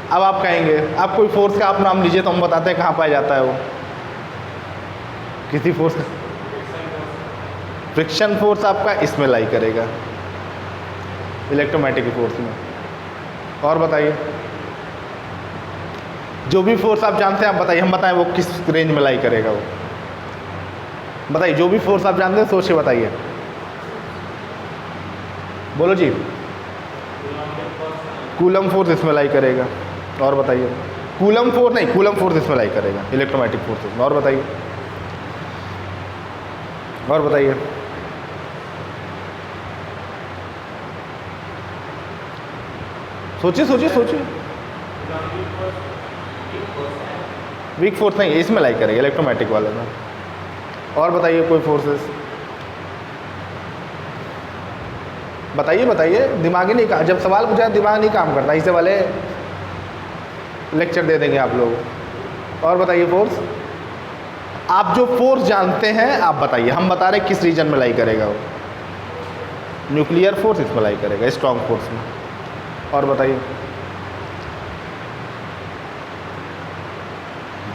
अब आप कहेंगे, आप कोई फोर्स का आप नाम लीजिए तो हम बताते हैं कहाँ पाया जाता है वो, किसी फोर्स का। फ्रिक्शन फोर्स आपका इसमें लाई करेगा, इलेक्ट्रोमैग्नेटिक फोर्स में। और बताइए, जो भी फोर्स आप जानते हैं आप बताइए, हम बताएं वो किस रेंज में लाई करेगा वो, बताइए जो भी फोर्स आप जानते हैं सोच के बताइए, बोलो जी। कूलम फोर्स इसमें लाई करेगा। और बताइए, कूलम फोर्स नहीं, कूलम फोर्स इसमें लाई करेगा, इलेक्ट्रोमैग्नेटिक फोर्स में। और बताइए, और बताइए, सोचिए सोचिए सोचिए। वीक फोर्स नहीं, इसमें लाई करेगा, इलेक्ट्रोमैग्नेटिक वाले में। और बताइए कोई फोर्सेस, बताइए बताइए, दिमाग ही नहीं काम, जब सवाल पूछा दिमाग नहीं काम करता, इसे वाले लेक्चर दे देंगे आप लोग। और बताइए फोर्स, आप जो फोर्स जानते हैं आप बताइए, हम बता रहे किस रीजन में लाई करेगा वो। न्यूक्लियर फोर्स इसमें लाई करेगा, स्ट्रॉन्ग फोर्स में। और बताइए,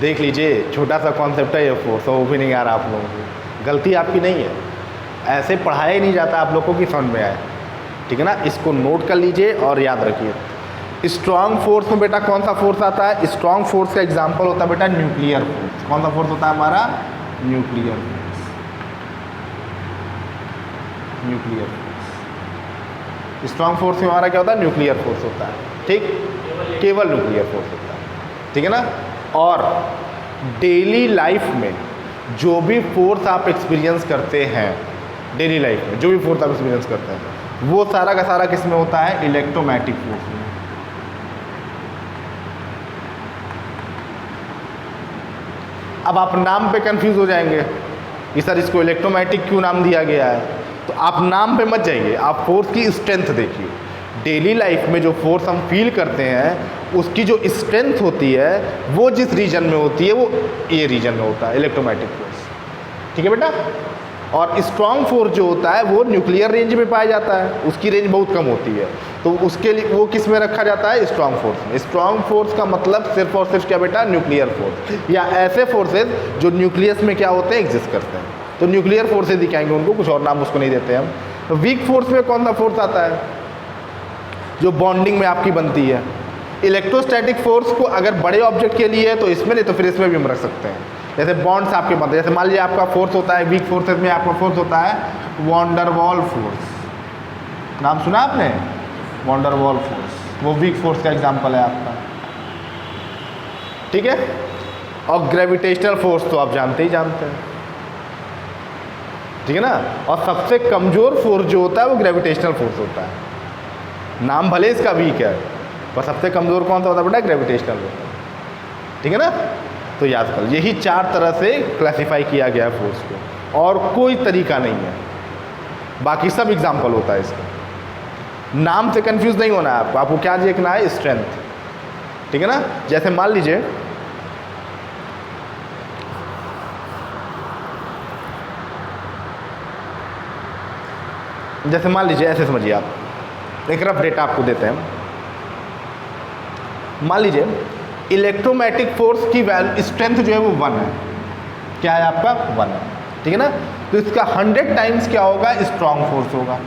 देख लीजिए छोटा सा कॉन्सेप्ट है ये फोर्स, वो भी नहीं आ रहा आप लोगों को, गलती आपकी नहीं है, ऐसे पढ़ाया ही नहीं जाता आप लोगों की समझ में आए, ठीक है ना। इसको नोट कर लीजिए और याद रखिए। स्ट्रॉन्ग फोर्स में बेटा कौन सा फोर्स आता है, स्ट्रॉन्ग फोर्स का एग्जांपल होता है बेटा न्यूक्लियर फोर्स। कौन सा फोर्स होता है हमारा, nuclear force, nuclear force. Strong force में हमारा क्या होता है, न्यूक्लियर फोर्स होता है, ठीक, केवल न्यूक्लियर फोर्स होता है, ठीक है ना। और डेली लाइफ में जो भी फोर्स आप एक्सपीरियंस करते हैं, डेली लाइफ में जो भी फोर्स आप एक्सपीरियंस करते हैं वो सारा का सारा किस में होता है, इलेक्ट्रोमैग्नेटिक फोर्स में। अब आप नाम पे कंफ्यूज हो जाएंगे कि सर इसको इलेक्ट्रोमैग्नेटिक क्यों नाम दिया गया है, तो आप नाम पे मत जाइए, आप फोर्स की स्ट्रेंथ देखिए। डेली लाइफ में जो फोर्स हम फील करते हैं उसकी जो स्ट्रेंथ होती है वो जिस रीजन में होती है वो ये रीजन में होता है, इलेक्ट्रोमैग्नेटिक फोर्स, ठीक है बेटा। और स्ट्रॉन्ग फोर्स जो होता है वो न्यूक्लियर रेंज में पाया जाता है, उसकी रेंज बहुत कम होती है, तो उसके लिए वो किस में रखा जाता है, स्ट्रॉन्ग फोर्स में। स्ट्रॉन्ग फोर्स का मतलब सिर्फ और सिर्फ क्या बेटा, न्यूक्लियर फोर्स, या ऐसे फोर्सेज जो न्यूक्लियस में क्या होते हैं, एग्जिस्ट करते हैं, तो न्यूक्लियर फोर्सेज दिखाएंगे उनको, कुछ और नाम उसको नहीं देते हम। तो वीक फोर्स में कौन सा फोर्स आता है, जो बॉन्डिंग में आपकी बनती है। इलेक्ट्रोस्टैटिक फोर्स को अगर बड़े ऑब्जेक्ट के लिए है तो इसमें, नहीं तो फिर इसमें भी हम रख सकते हैं। जैसे बॉन्ड्स आपके बनते हैं, जैसे मान लीजिए आपका फोर्स होता है, वीक फोर्सेज में आपका फोर्स होता है वॉन डर वाल फोर्स, नाम सुना आपने, वॉन डर वाल फोर्स, वो वीक फोर्स का एग्जाम्पल है आपका, ठीक है। और ग्रेविटेशनल फोर्स तो आप जानते ही जानते हैं, ठीक है ना। और सबसे कमजोर फोर्स जो होता है वो ग्रेविटेशनल फोर्स होता है, नाम भले इसका वीक है पर सबसे कमजोर कौन सा होता है बेटा, ग्रेविटेशनल होता है, ठीक है ना। तो याद कर, यही 4 तरह से क्लासिफाई किया गया है फोर्स को, और कोई तरीका नहीं है, बाकी सब एग्जाम्पल होता है इसका। नाम से कंफ्यूज नहीं होना है आपको, आपको क्या देखना है, स्ट्रेंथ, ठीक है ना। जैसे मान लीजिए ऐसे समझिए आप, एक रफ डेटा आपको देते हैं। मान लीजिए इलेक्ट्रोमैग्नेटिक फोर्स की स्ट्रेंथ जो है वो 1 है, क्या है आपका, 1 है, ठीक है ना। तो इसका 100 टाइम्स क्या होगा, स्ट्रॉन्ग फोर्स होगा।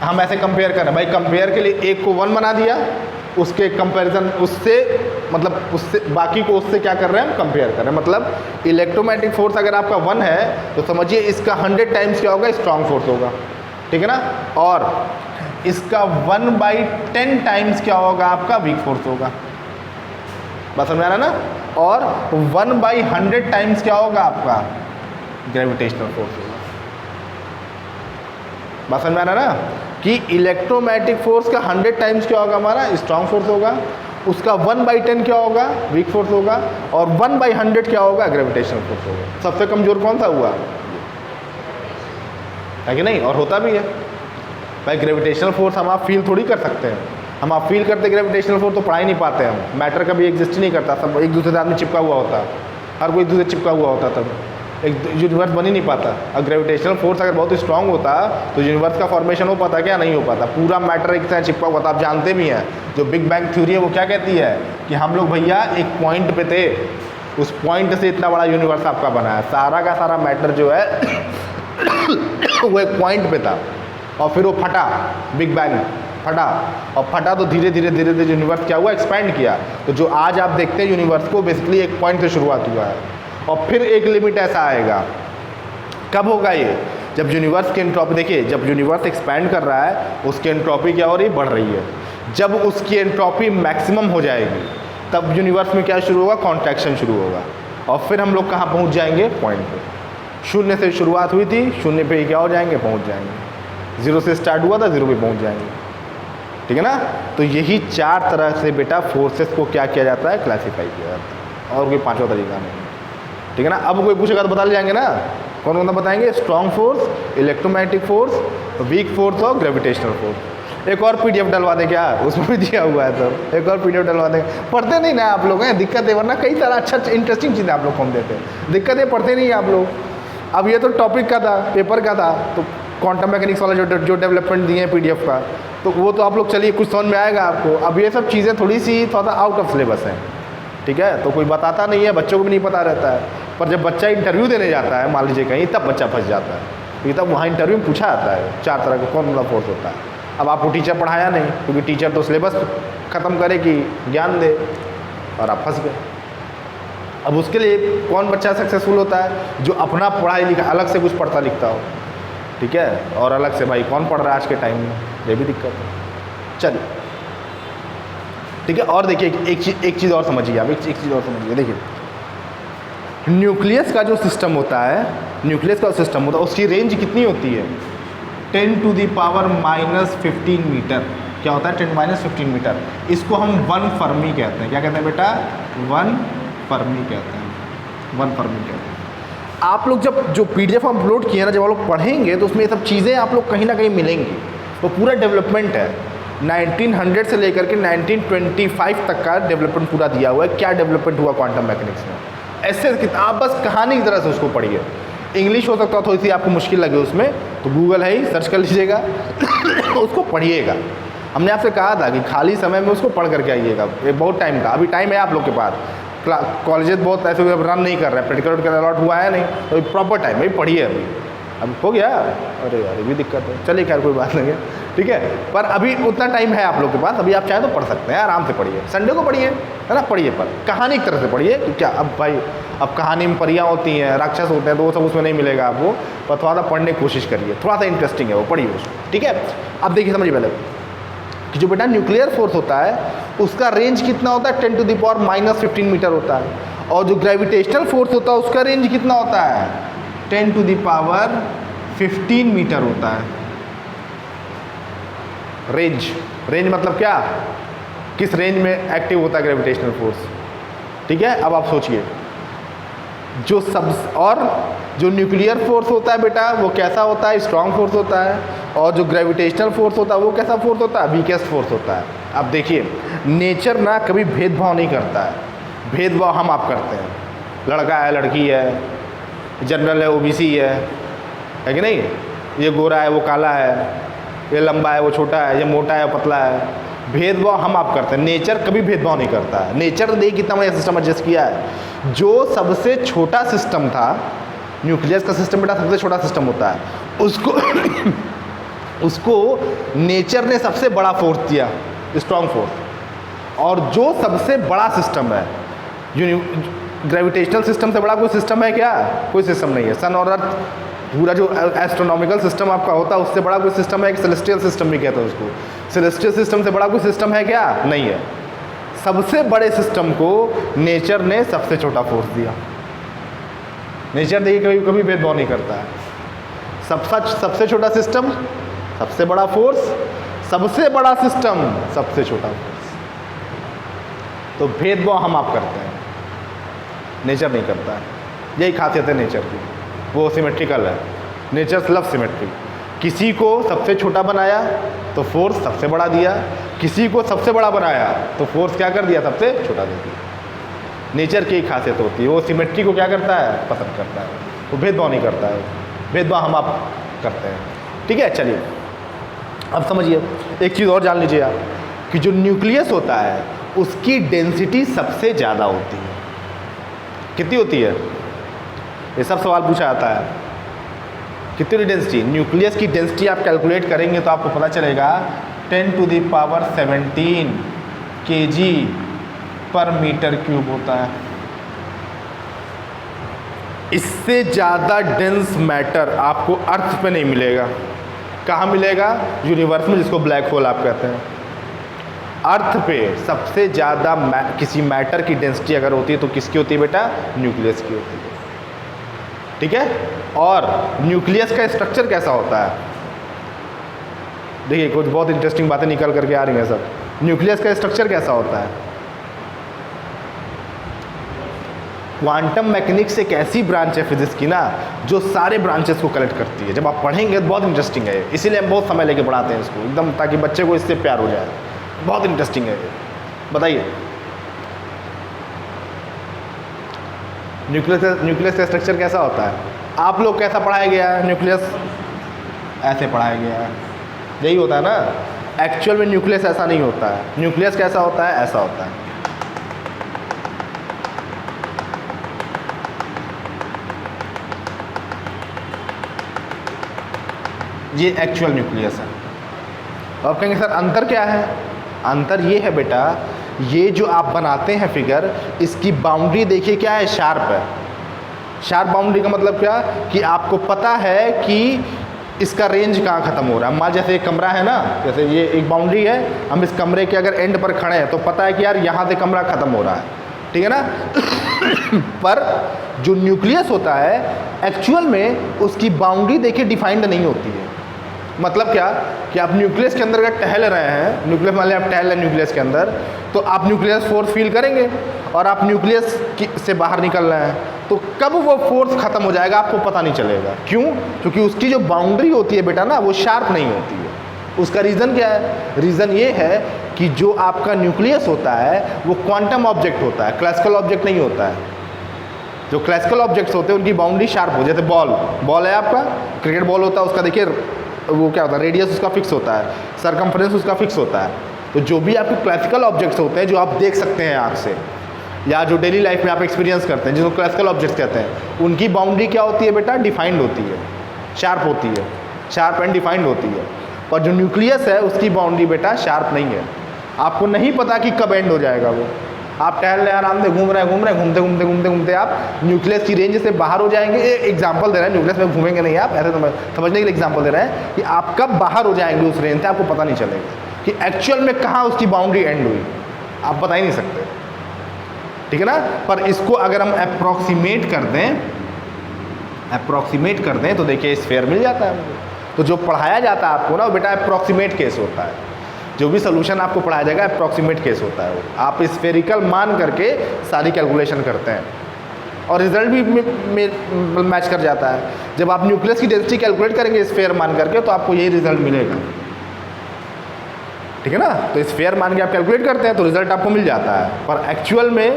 हम ऐसे कंपेयर करें भाई, कंपेयर के लिए एक को 1 बना दिया, उसके कंपैरिजन उससे, मतलब उससे बाकी को उससे क्या कर रहे हैं हम, कंपेयर कर रहे हैं। मतलब इलेक्ट्रोमैग्नेटिक फोर्स अगर आपका 1 है तो समझिए इसका 100 टाइम्स क्या होगा, स्ट्रॉन्ग फोर्स होगा, ठीक है ना। और इसका 1/10 टाइम्स क्या होगा, आपका वीक फोर्स होगा, बात समझ आ रहा ना। और 1/100 टाइम्स क्या होगा आपका, ग्रेविटेशनल फोर्स होगा, बात समझ आ रहा ना। कि इलेक्ट्रोमैग्नेटिक फोर्स का 100 टाइम्स क्या होगा हमारा, स्ट्रॉन्ग फोर्स होगा, उसका 1/10 क्या होगा, वीक फोर्स होगा, और 1/100 क्या होगा, ग्रेविटेशनल फोर्स होगा। सबसे कमजोर कौन सा हुआ है कि नहीं, और होता भी है भाई। ग्रेविटेशनल फोर्स हम आप फील थोड़ी कर सकते हैं, हम आप फील करते ग्रेविटेशनल फोर्स तो पढ़ा ही नहीं पाते हम, मैटर कभी एग्जिस्ट ही नहीं करता, सब एक दूसरे से आदमी चिपका हुआ होता, हर कोई एक दूसरे चिपका हुआ होता तब, एक यूनिवर्स बन ही नहीं पाता। अब ग्रेविटेशनल फोर्स अगर बहुत स्ट्रांग होता तो यूनिवर्स का फॉर्मेशन हो पाता क्या? नहीं हो पाता। पूरा मैटर एक साथ चिपका हुआ था। आप जानते भी हैं जो बिग बैंग थ्योरी है वो क्या कहती है कि हम लोग भैया एक पॉइंट पे थे, उस पॉइंट से इतना बड़ा यूनिवर्स आपका बना है। सारा का सारा मैटर जो है वो एक पॉइंट पे था और फिर वो फटा, बिग बैंग फटा, और फटा तो धीरे धीरे धीरे धीरे यूनिवर्स क्या हुआ? एक्सपैंड किया। तो जो आज आप देखते हैं यूनिवर्स को बेसिकली एक पॉइंट से शुरुआत हुआ है और फिर एक लिमिट ऐसा आएगा। कब होगा ये? जब यूनिवर्स की एंट्रोपी, देखिए जब यूनिवर्स एक्सपैंड कर रहा है उसकी एंट्रोपी क्या हो रही? बढ़ रही है। जब उसकी एंट्रोपी मैक्सिमम हो जाएगी तब यूनिवर्स में क्या शुरू होगा? कॉन्ट्रैक्शन शुरू होगा और फिर हम लोग कहाँ पहुँच जाएंगे? पॉइंट पे। शून्य से शुरुआत हुई थी, शून्य पे क्या हो जाएंगे? पहुँच जाएंगे। जीरो से स्टार्ट हुआ था, जीरो पे पहुँच जाएंगे। ठीक है ना? तो यही चार तरह से बेटा फोर्सेस को क्या किया जाता है? क्लासीफाई किया जाता है, और कोई पांचवा तरीका नहीं। ठीक है ना? अब कोई पूछेगा तो बता जाएंगे ना, कौन कौन सा बताएंगे? Strong force, electromagnetic force, weak force और ग्रेविटेशनल फोर्स। एक और पीडीएफ डलवा दें क्या? उसमें भी दिया हुआ है सर, एक और पीडीएफ डलवा दें। पढ़ते नहीं ना आप लोग हैं, दिक्कत है। वरना कई सारा अच्छा इंटरेस्टिंग चीज़ें आप लोग को हम देते हैं, दिक्कत है पढ़ते नहीं आप लोग। अब ये तो टॉपिक का था, पेपर का था, तो क्वांटम मैकेनिक्स वाला जो डेवलपमेंट दिए हैं पीडीएफ का, तो वो तो आप लोग चलिए कुछ समझ में आएगा आपको। अब ये सब चीज़ें थोड़ी सी थोड़ा आउट ऑफ सिलेबस हैं। ठीक है? तो कोई बताता नहीं है, बच्चों को भी नहीं पता रहता है। पर जब बच्चा इंटरव्यू देने जाता है मान लीजिए कहीं, तब बच्चा फंस जाता है, क्योंकि तब वहाँ इंटरव्यू में पूछा जाता है चार तरह का कौन सा फोर्स होता है। अब आपको टीचर पढ़ाया नहीं, क्योंकि टीचर तो सिलेबस ख़त्म करे कि ज्ञान दे, और आप फंस गए। अब उसके लिए कौन बच्चा सक्सेसफुल होता है? जो अपना पढ़ाई लिखा अलग से कुछ पढ़ता लिखता हो। ठीक है? और अलग से भाई कौन पढ़ रहा है आज के टाइम में? ये भी दिक्कत है। चलिए ठीक है। और देखिए एक चीज़ और समझिए आप, एक चीज़ और समझिए। देखिए न्यूक्लियस का जो सिस्टम होता है, न्यूक्लियस का सिस्टम होता है, उसकी रेंज कितनी होती है? 10⁻⁻15 मीटर। क्या होता है? 10⁻15 मीटर। इसको हम 1 फर्मी कहते हैं। क्या कहते हैं बेटा? 1 फर्मी कहते हैं, 1 फर्मी कहते हैं। आप लोग जब जो पीडीएफ हम अपलोड किए ना, जब आप लोग पढ़ेंगे तो उसमें ये सब चीज़ें आप लोग कहीं ना कहीं मिलेंगी। वो पूरा डेवलपमेंट है, 1900 से लेकर के 1925 तक का डेवलपमेंट पूरा दिया हुआ है। क्या डेवलपमेंट हुआ क्वांटम मैकेनिक्स में, ऐसे आप बस कहानी की तरह से उसको पढ़िए। इंग्लिश हो सकता है थोड़ी सी आपको मुश्किल लगे उसमें, तो गूगल है ही, सर्च कर लीजिएगा उसको पढ़िएगा। हमने आपसे कहा था कि खाली समय में उसको पढ़ करके आइएगा। ये बहुत टाइम का, अभी टाइम है आप लोग के पास। कॉलेजेस बहुत ऐसे रन नहीं कर रहे हैं, प्रैक्टिकल अलॉट हुआ है नहीं, तो प्रॉपर टाइम भाई पढ़िए। अभी अब हो गया? अरे यार ये भी दिक्कत है। चलिए खैर कोई बात नहीं है, ठीक है। पर अभी उतना टाइम है आप लोग के पास, अभी आप चाहें तो पढ़ सकते हैं, आराम से पढ़िए। संडे को पढ़िए, है ना, पढ़िए, पर कहानी की तरह से पढ़िए कि क्या। अब भाई अब कहानी में परियाँ होती हैं, राक्षस होते हैं, तो वो सब उसमें नहीं मिलेगा आपको, पर थोड़ा सा पढ़ने की कोशिश करिए, थोड़ा सा इंटरेस्टिंग है वो, पढ़िए उसको, ठीक है। अब देखिए समझिए पहले कि जो बेटा न्यूक्लियर फोर्स होता है उसका रेंज कितना होता है? 10⁻⁻15 मीटर होता है। और जो ग्रेविटेशनल फोर्स होता है उसका रेंज कितना होता है? 10⁻15 मीटर होता है। रेंज मतलब क्या? किस रेंज में एक्टिव होता है ग्रेविटेशनल फोर्स, ठीक है। अब आप सोचिए, जो जो न्यूक्लियर फोर्स होता है बेटा वो कैसा होता है? स्ट्रॉन्ग फोर्स होता है। और जो ग्रेविटेशनल फोर्स होता है वो कैसा फोर्स होता है? वीकेस्ट फोर्स होता है। अब देखिए नेचर ना कभी भेदभाव नहीं करता है, भेदभाव हम आप करते हैं। लड़का है, लड़की है, जनरल है, ओबीसी है कि नहीं, ये गोरा है, वो काला है, ये लंबा है, वो छोटा है, ये मोटा है, पतला है। भेदभाव हम आप करते हैं, नेचर कभी भेदभाव नहीं करता है। नेचर ने कितना बढ़िया सिस्टम एडजस्ट किया है। जो सबसे छोटा सिस्टम था, न्यूक्लियस का सिस्टम बेटा सबसे छोटा सिस्टम होता है, उसको नेचर ने सबसे बड़ा फोर्स दिया, स्ट्रॉन्ग फोर्स। और जो सबसे बड़ा सिस्टम है, ग्रेविटेशनल सिस्टम से बड़ा कोई सिस्टम है क्या? कोई सिस्टम नहीं है। सन और अर्थ पूरा जो एस्ट्रोनॉमिकल सिस्टम आपका होता है उससे बड़ा कोई सिस्टम है? एक सेलेस्टियल सिस्टम भी कहते हैं उसको। सेलेस्टियल सिस्टम से बड़ा कोई सिस्टम है क्या? नहीं है। सबसे बड़े सिस्टम को नेचर ने सबसे छोटा फोर्स दिया। नेचर देखिए कभी भेदभाव नहीं करता है। सबसे छोटा सिस्टम सबसे बड़ा फोर्स, सबसे बड़ा सिस्टम सबसे छोटा फोर्स। तो भेदभाव हम आप करते हैं, नेचर नहीं करता है। यही खासियत है नेचर की, वो सिमेट्रिकल है। Nature love symmetry. किसी को सबसे छोटा बनाया तो फोर्स सबसे बड़ा दिया, किसी को सबसे बड़ा बनाया तो फोर्स क्या कर दिया? सबसे छोटा दे दिया। नेचर की खासियत होती है, वो सिमेट्री को क्या करता है? पसंद करता है। वो भेदभाव नहीं करता है, भेदभाव हम आप करते हैं। ठीक है, चलिए अब समझिए एक चीज़ और जान लीजिए आप कि जो न्यूक्लियस होता है उसकी डेंसिटी सबसे ज़्यादा होती है। कितनी होती है? ये सब सवाल पूछा जाता है। कितनी डेंसिटी? न्यूक्लियस की डेंसिटी आप कैलकुलेट करेंगे तो आपको पता चलेगा 10⁻17 kg पर मीटर क्यूब होता है। इससे ज़्यादा डेंस मैटर आपको अर्थ पे नहीं मिलेगा। कहाँ मिलेगा? यूनिवर्स में, जिसको ब्लैक होल आप कहते हैं। अर्थ पे सबसे ज़्यादा किसी मैटर की डेंसिटी अगर होती है तो किसकी होती है बेटा? न्यूक्लियस की होती है। ठीक है, और न्यूक्लियस का स्ट्रक्चर कैसा होता है? देखिए कुछ बहुत इंटरेस्टिंग बातें निकल करके आ रही हैं सब। न्यूक्लियस का स्ट्रक्चर कैसा होता है? क्वांटम मैकेनिक्स एक ऐसी ब्रांच है फिजिक्स की ना जो सारे ब्रांचेस को कलेक्ट करती है। जब आप पढ़ेंगे तो बहुत इंटरेस्टिंग है, इसीलिए हम बहुत समय लेके पढ़ाते हैं इसको एकदम, ताकि बच्चे को इससे प्यार हो जाए। बहुत इंटरेस्टिंग है। बताइए न्यूक्लियस का स्ट्रक्चर कैसा होता है? आप लोग कैसा पढ़ाया गया है? न्यूक्लियस ऐसे पढ़ाया गया है, यही होता है ना। एक्चुअल में न्यूक्लियस ऐसा नहीं होता है। न्यूक्लियस कैसा होता है? ऐसा होता है। ये एक्चुअल न्यूक्लियस है। अब कहेंगे सर अंतर क्या है? अंतर ये है बेटा, ये जो आप बनाते हैं फिगर, इसकी बाउंड्री देखिए क्या है? शार्प है। शार्प बाउंड्री का मतलब क्या? कि आपको पता है कि इसका रेंज कहाँ ख़त्म हो रहा है। मान जैसे एक कमरा है ना, जैसे ये एक बाउंड्री है, हम इस कमरे के अगर एंड पर खड़े हैं तो पता है कि यार यहाँ से कमरा ख़त्म हो रहा है। ठीक है ना? पर जो न्यूक्लियस होता है एक्चुअल में उसकी बाउंड्री देखिए डिफाइंड नहीं होती है। मतलब क्या कि आप न्यूक्लियस के अंदर अगर टहल रहे हैं, न्यूक्लियस मान लिया आप टहल रहे हैं न्यूक्लियस के अंदर, तो आप न्यूक्लियस फोर्स फील करेंगे और आप न्यूक्लियस से बाहर निकल रहे हैं, तो कब वो फोर्स ख़त्म हो जाएगा आपको पता नहीं चलेगा। क्यों? क्योंकि उसकी जो बाउंड्री होती है बेटा ना, वो शार्प नहीं होती है। उसका रीज़न क्या है? रीज़न ये है कि जो आपका न्यूक्लियस होता है वो क्वांटम ऑब्जेक्ट होता है, क्लासिकल ऑब्जेक्ट नहीं होता है। जो क्लासिकल ऑब्जेक्ट्स होते हैं उनकी बाउंड्री शार्प हो, जैसे बॉल है आपका, क्रिकेट बॉल होता है, उसका देखिए वो क्या होता है? रेडियस उसका फिक्स होता है, सरकमफ्रेंस उसका फिक्स होता है। तो जो भी आपके क्लासिकल ऑब्जेक्ट्स होते हैं जो आप देख सकते हैं आँख से, या जो डेली लाइफ में आप एक्सपीरियंस करते हैं, जिसको क्लासिकल ऑब्जेक्ट्स कहते हैं, उनकी बाउंड्री क्या होती है बेटा? डिफाइंड होती है, शार्प होती है, शार्प एंड डिफाइंड होती है। और जो न्यूक्लियस है उसकी बाउंड्री बेटा शार्प नहीं है। आपको नहीं पता कि कब एंड हो जाएगा वो। आप टहल रहे हैं, आराम से घूम रहे हैं, घूमते घूमते घूमते घूमते आप न्यूक्लियस की रेंज से बाहर हो जाएंगे। एक एग्जांपल दे रहे हैं, न्यूक्लियस में घूमेंगे नहीं आप, ऐसे समझने के लिए एग्जांपल दे रहे हैं कि आप कब बाहर हो जाएंगे उस रेंज से, आपको पता नहीं चलेगा कि एक्चुअल में कहाँ उसकी बाउंड्री एंड हुई, आप बता ही नहीं सकते। ठीक है ना? पर इसको अगर हम अप्रॉक्सीमेट कर दें तो देखिए स्फीयर मिल जाता है मुझे। तो जो पढ़ाया जाता है आपको ना वो बेटा अप्रॉक्सीमेट केस होता है। जो भी सोल्यूशन आपको पढ़ाया जाएगा अप्रॉक्सीमेट केस होता है वो। आप स्फेरिकल मान करके सारी कैलकुलेशन करते हैं और रिजल्ट भी मैच कर जाता है। जब आप न्यूक्लियस की डेंसिटी कैलकुलेट करेंगे स्फेयर मान करके तो आपको यही रिजल्ट मिलेगा। ठीक है ना? तो स्फेयर मान के आप कैलकुलेट करते हैं तो रिजल्ट आपको मिल जाता है, पर एक्चुअल में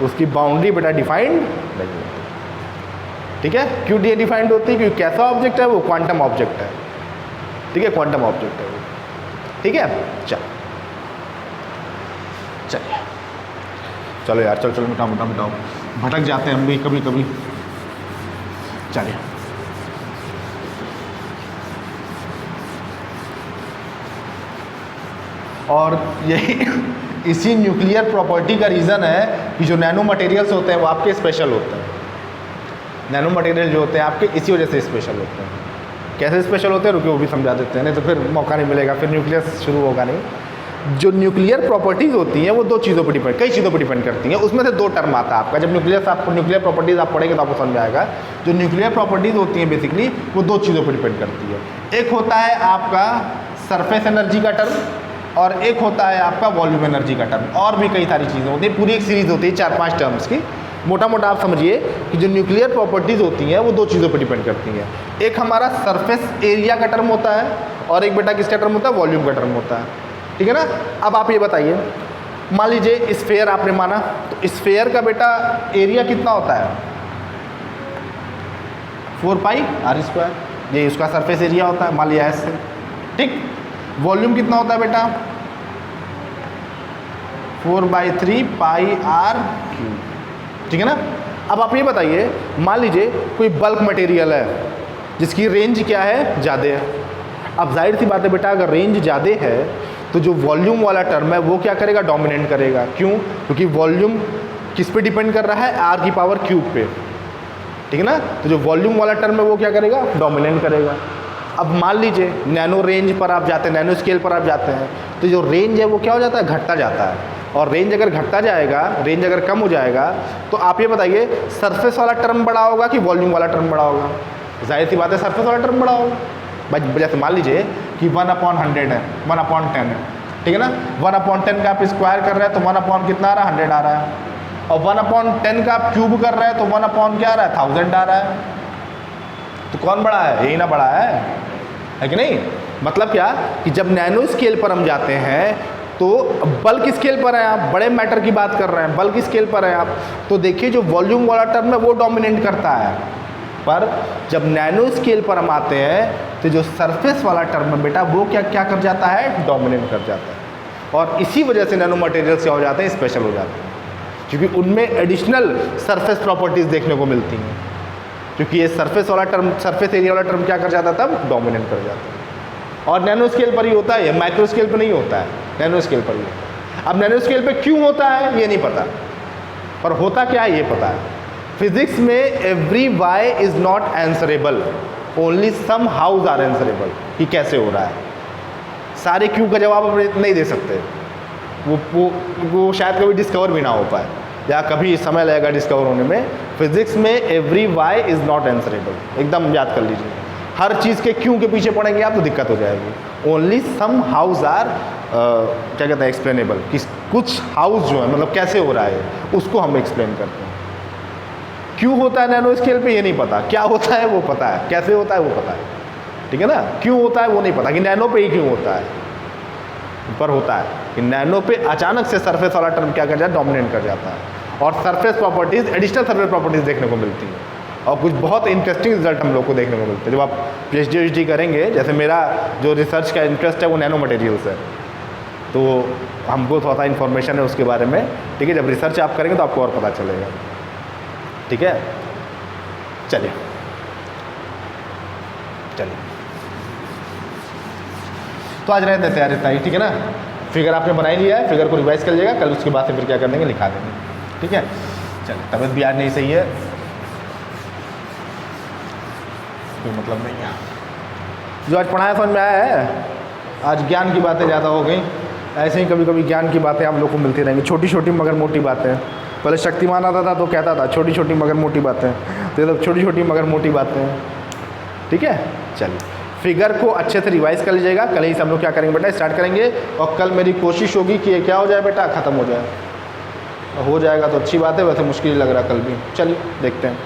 उसकी बाउंड्री बेटा डिफाइंड नहीं होती। ठीक है? क्यों डिफाइंड होती है? क्योंकि कैसा ऑब्जेक्ट है वो? क्वांटम ऑब्जेक्ट है। ठीक है? क्वांटम ऑब्जेक्ट है वो। ठीक है? चलो यार, चलो मिटाओ, भटक जाते हैं हम भी कभी कभी। चलिए और यही इसी न्यूक्लियर प्रॉपर्टी का रीज़न है कि जो नैनो मटेरियल्स होते हैं वो आपके स्पेशल होते हैं। नैनो मटेरियल जो होते हैं आपके इसी वजह से स्पेशल होते हैं। कैसे स्पेशल होते हैं रुकिए वो भी समझा देते हैं, नहीं तो फिर मौका नहीं मिलेगा, फिर न्यूक्लियस शुरू होगा नहीं। जो न्यूक्लियर प्रॉपर्टीज़ होती हैं वो कई चीज़ों पर डिपेंड करती हैं। उसमें से दो टर्म आता है आपका। जब न्यूक्लियर प्रॉपर्टीज़ आप पढ़ेंगे तो आपको समझ में आएगा। जो न्यूक्लियर प्रॉपर्टीज़ होती हैं बेसिकली वो दो चीज़ों पर डिपेंड करती है। एक होता है आपका सरफेस एनर्जी का टर्म और एक होता है आपका वॉल्यूम एनर्जी का टर्म। और भी कई सारी चीज़ें होती हैं, पूरी एक सीरीज़ होती है 4-5 टर्म्स की। मोटा मोटा आप समझिए कि जो न्यूक्लियर प्रॉपर्टीज़ होती हैं वो दो चीज़ों पर डिपेंड करती हैं। एक हमारा सरफेस एरिया का टर्म होता है और एक बेटा किसका टर्म होता है? वॉल्यूम का टर्म होता है। ठीक है ना? अब आप ये बताइए, मान लीजिए स्फेयर आपने माना, तो स्फेयर का बेटा एरिया कितना होता है? 4 पाई आर स्क्वायर, ये उसका सरफेस एरिया होता है, मान लिया ऐसे। ठीक, वॉल्यूम कितना होता है बेटा 4/3 पाई आर क्यूब, ठीक है ना। अब आप ये बताइए, मान लीजिए कोई बल्क मटेरियल है जिसकी रेंज क्या है, ज़्यादा है। अब जाहिर सी बात है बेटा, अगर रेंज ज़्यादा है तो जो वॉल्यूम वाला टर्म है वो क्या करेगा, डोमिनेट करेगा। क्यों? क्योंकि वॉल्यूम किस पे डिपेंड कर रहा है, आर की पावर क्यूब पे, ठीक है ना। तो जो वॉल्यूम वाला टर्म है वो क्या करेगा, डोमिनेट करेगा। अब मान लीजिए नैनो रेंज पर आप जाते हैं, नैनो स्केल पर आप जाते हैं, तो जो रेंज है वो क्या हो जाता है, घटता जाता है। और रेंज अगर घटता जाएगा, रेंज अगर कम हो जाएगा, तो आप ये बताइए सरफेस वाला टर्म बड़ा होगा कि वॉल्यूम वाला टर्म बड़ा होगा? जाहिर सी बात है सरफेस वाला टर्म बड़ा होगा। भाई जैसे मान लीजिए कि 1/100 है, 1/10 है, ठीक है ना। 1/10 का आप स्क्वायर कर रहे हैं तो 1/ कितना आ रहा है, 100 आ रहा है। और 1/10 का आप क्यूब कर रहे हैं तो 1/ क्या आ रहा है, 1000 आ रहा है। तो कौन बड़ा है, यही ना बड़ा है कि नहीं। मतलब क्या कि जब नैनो स्केल पर हम जाते हैं तो बल्क स्केल पर है, आप बड़े मैटर की बात कर रहे हैं, बल्क स्केल पर है आप, तो देखिए जो वॉल्यूम वाला टर्म है वो डोमिनेट करता है। पर जब नैनो स्केल पर हम आते हैं तो जो सरफेस वाला टर्म है बेटा वो क्या क्या कर जाता है, डोमिनेट कर जाता है। और इसी वजह से नैनो मटेरियल्स क्या हो जाते हैं, स्पेशल हो जाते हैं, क्योंकि उनमें एडिशनल सरफेस प्रॉपर्टीज़ देखने को मिलती हैं। क्योंकि ये सरफेस वाला टर्म, सरफेस एरिया वाला टर्म क्या कर जाता है, तब डोमिनेट कर जाता है। और नैनो स्केल पर ही होता है, ये माइक्रो स्केल पर नहीं होता है, नैनो स्केल पर ही होता है। अब नैनो स्केल पे क्यों होता है ये नहीं पता, पर होता क्या है ये पता है। फिजिक्स में every why is not answerable, only some hows are answerable, कि कैसे हो रहा है। सारे क्यों का जवाब आप नहीं दे सकते, वो शायद कभी डिस्कवर भी ना हो पाए, या कभी समय लगेगा डिस्कवर होने में। फिजिक्स में every why is not answerable, एकदम याद कर लीजिए। हर चीज़ के क्यों के पीछे पड़ेंगे आप तो दिक्कत हो जाएगी। ओनली सम हाउस आर क्या कहते हैं, एक्सप्लेनेबल, कि कुछ हाउस जो है मतलब कैसे हो रहा है उसको हम एक्सप्लेन करते हैं। क्यों होता है नैनो स्केल पे ये नहीं पता, क्या होता है वो पता है, कैसे होता है वो पता है, ठीक है ना। क्यों होता है वो नहीं पता कि नैनो पे ही क्यों होता है, पर होता है कि नैनो पे अचानक से सरफेस वाला टर्म क्या कर जाता है, डोमिनेट कर जाता है। और surface properties, additional surface properties देखने को मिलती हैं, और कुछ बहुत इंटरेस्टिंग रिजल्ट हम लोग को देखने को मिलते हैं। जब आप PhD करेंगे, जैसे मेरा जो रिसर्च का इंटरेस्ट है वो नैनो मटेरियल्स है, तो हमको थोड़ा सा इन्फॉर्मेशन है उसके बारे में, ठीक है। जब रिसर्च आप करेंगे तो आपको और पता चलेगा, ठीक है। चलिए तो आज रहते तैयारी तैयारी, ठीक है ना। फिगर आपने बनाई लिया है, फिगर को रिवाइज कर लीजिएगा, कल उसके बाद से फिर क्या कर देंगे, लिखा देंगे, ठीक है। चलिए, तबीयत भी आज नहीं सही है, कोई मतलब नहीं है। जो आज पढ़ाया समझ में आया है, आज ज्ञान की बातें ज़्यादा हो गई। ऐसे ही कभी कभी ज्ञान की बातें आप लोग को मिलती रहेंगी, छोटी छोटी मगर मोटी बातें। पहले शक्तिमान आता था तो कहता था छोटी छोटी मगर मोटी बातें, तो ये छोटी छोटी मगर मोटी बातें, ठीक है। चलिए, फिगर को अच्छे से रिवाइज कर लीजिएगा, कल ही से हम लोग क्या करेंगे बेटा, स्टार्ट करेंगे। और कल मेरी कोशिश होगी कि ये क्या हो जाए बेटा, ख़त्म हो जाए। हो जाएगा तो अच्छी बात है, वैसे मुश्किल लग रहा है कल भी। चलिए देखते हैं।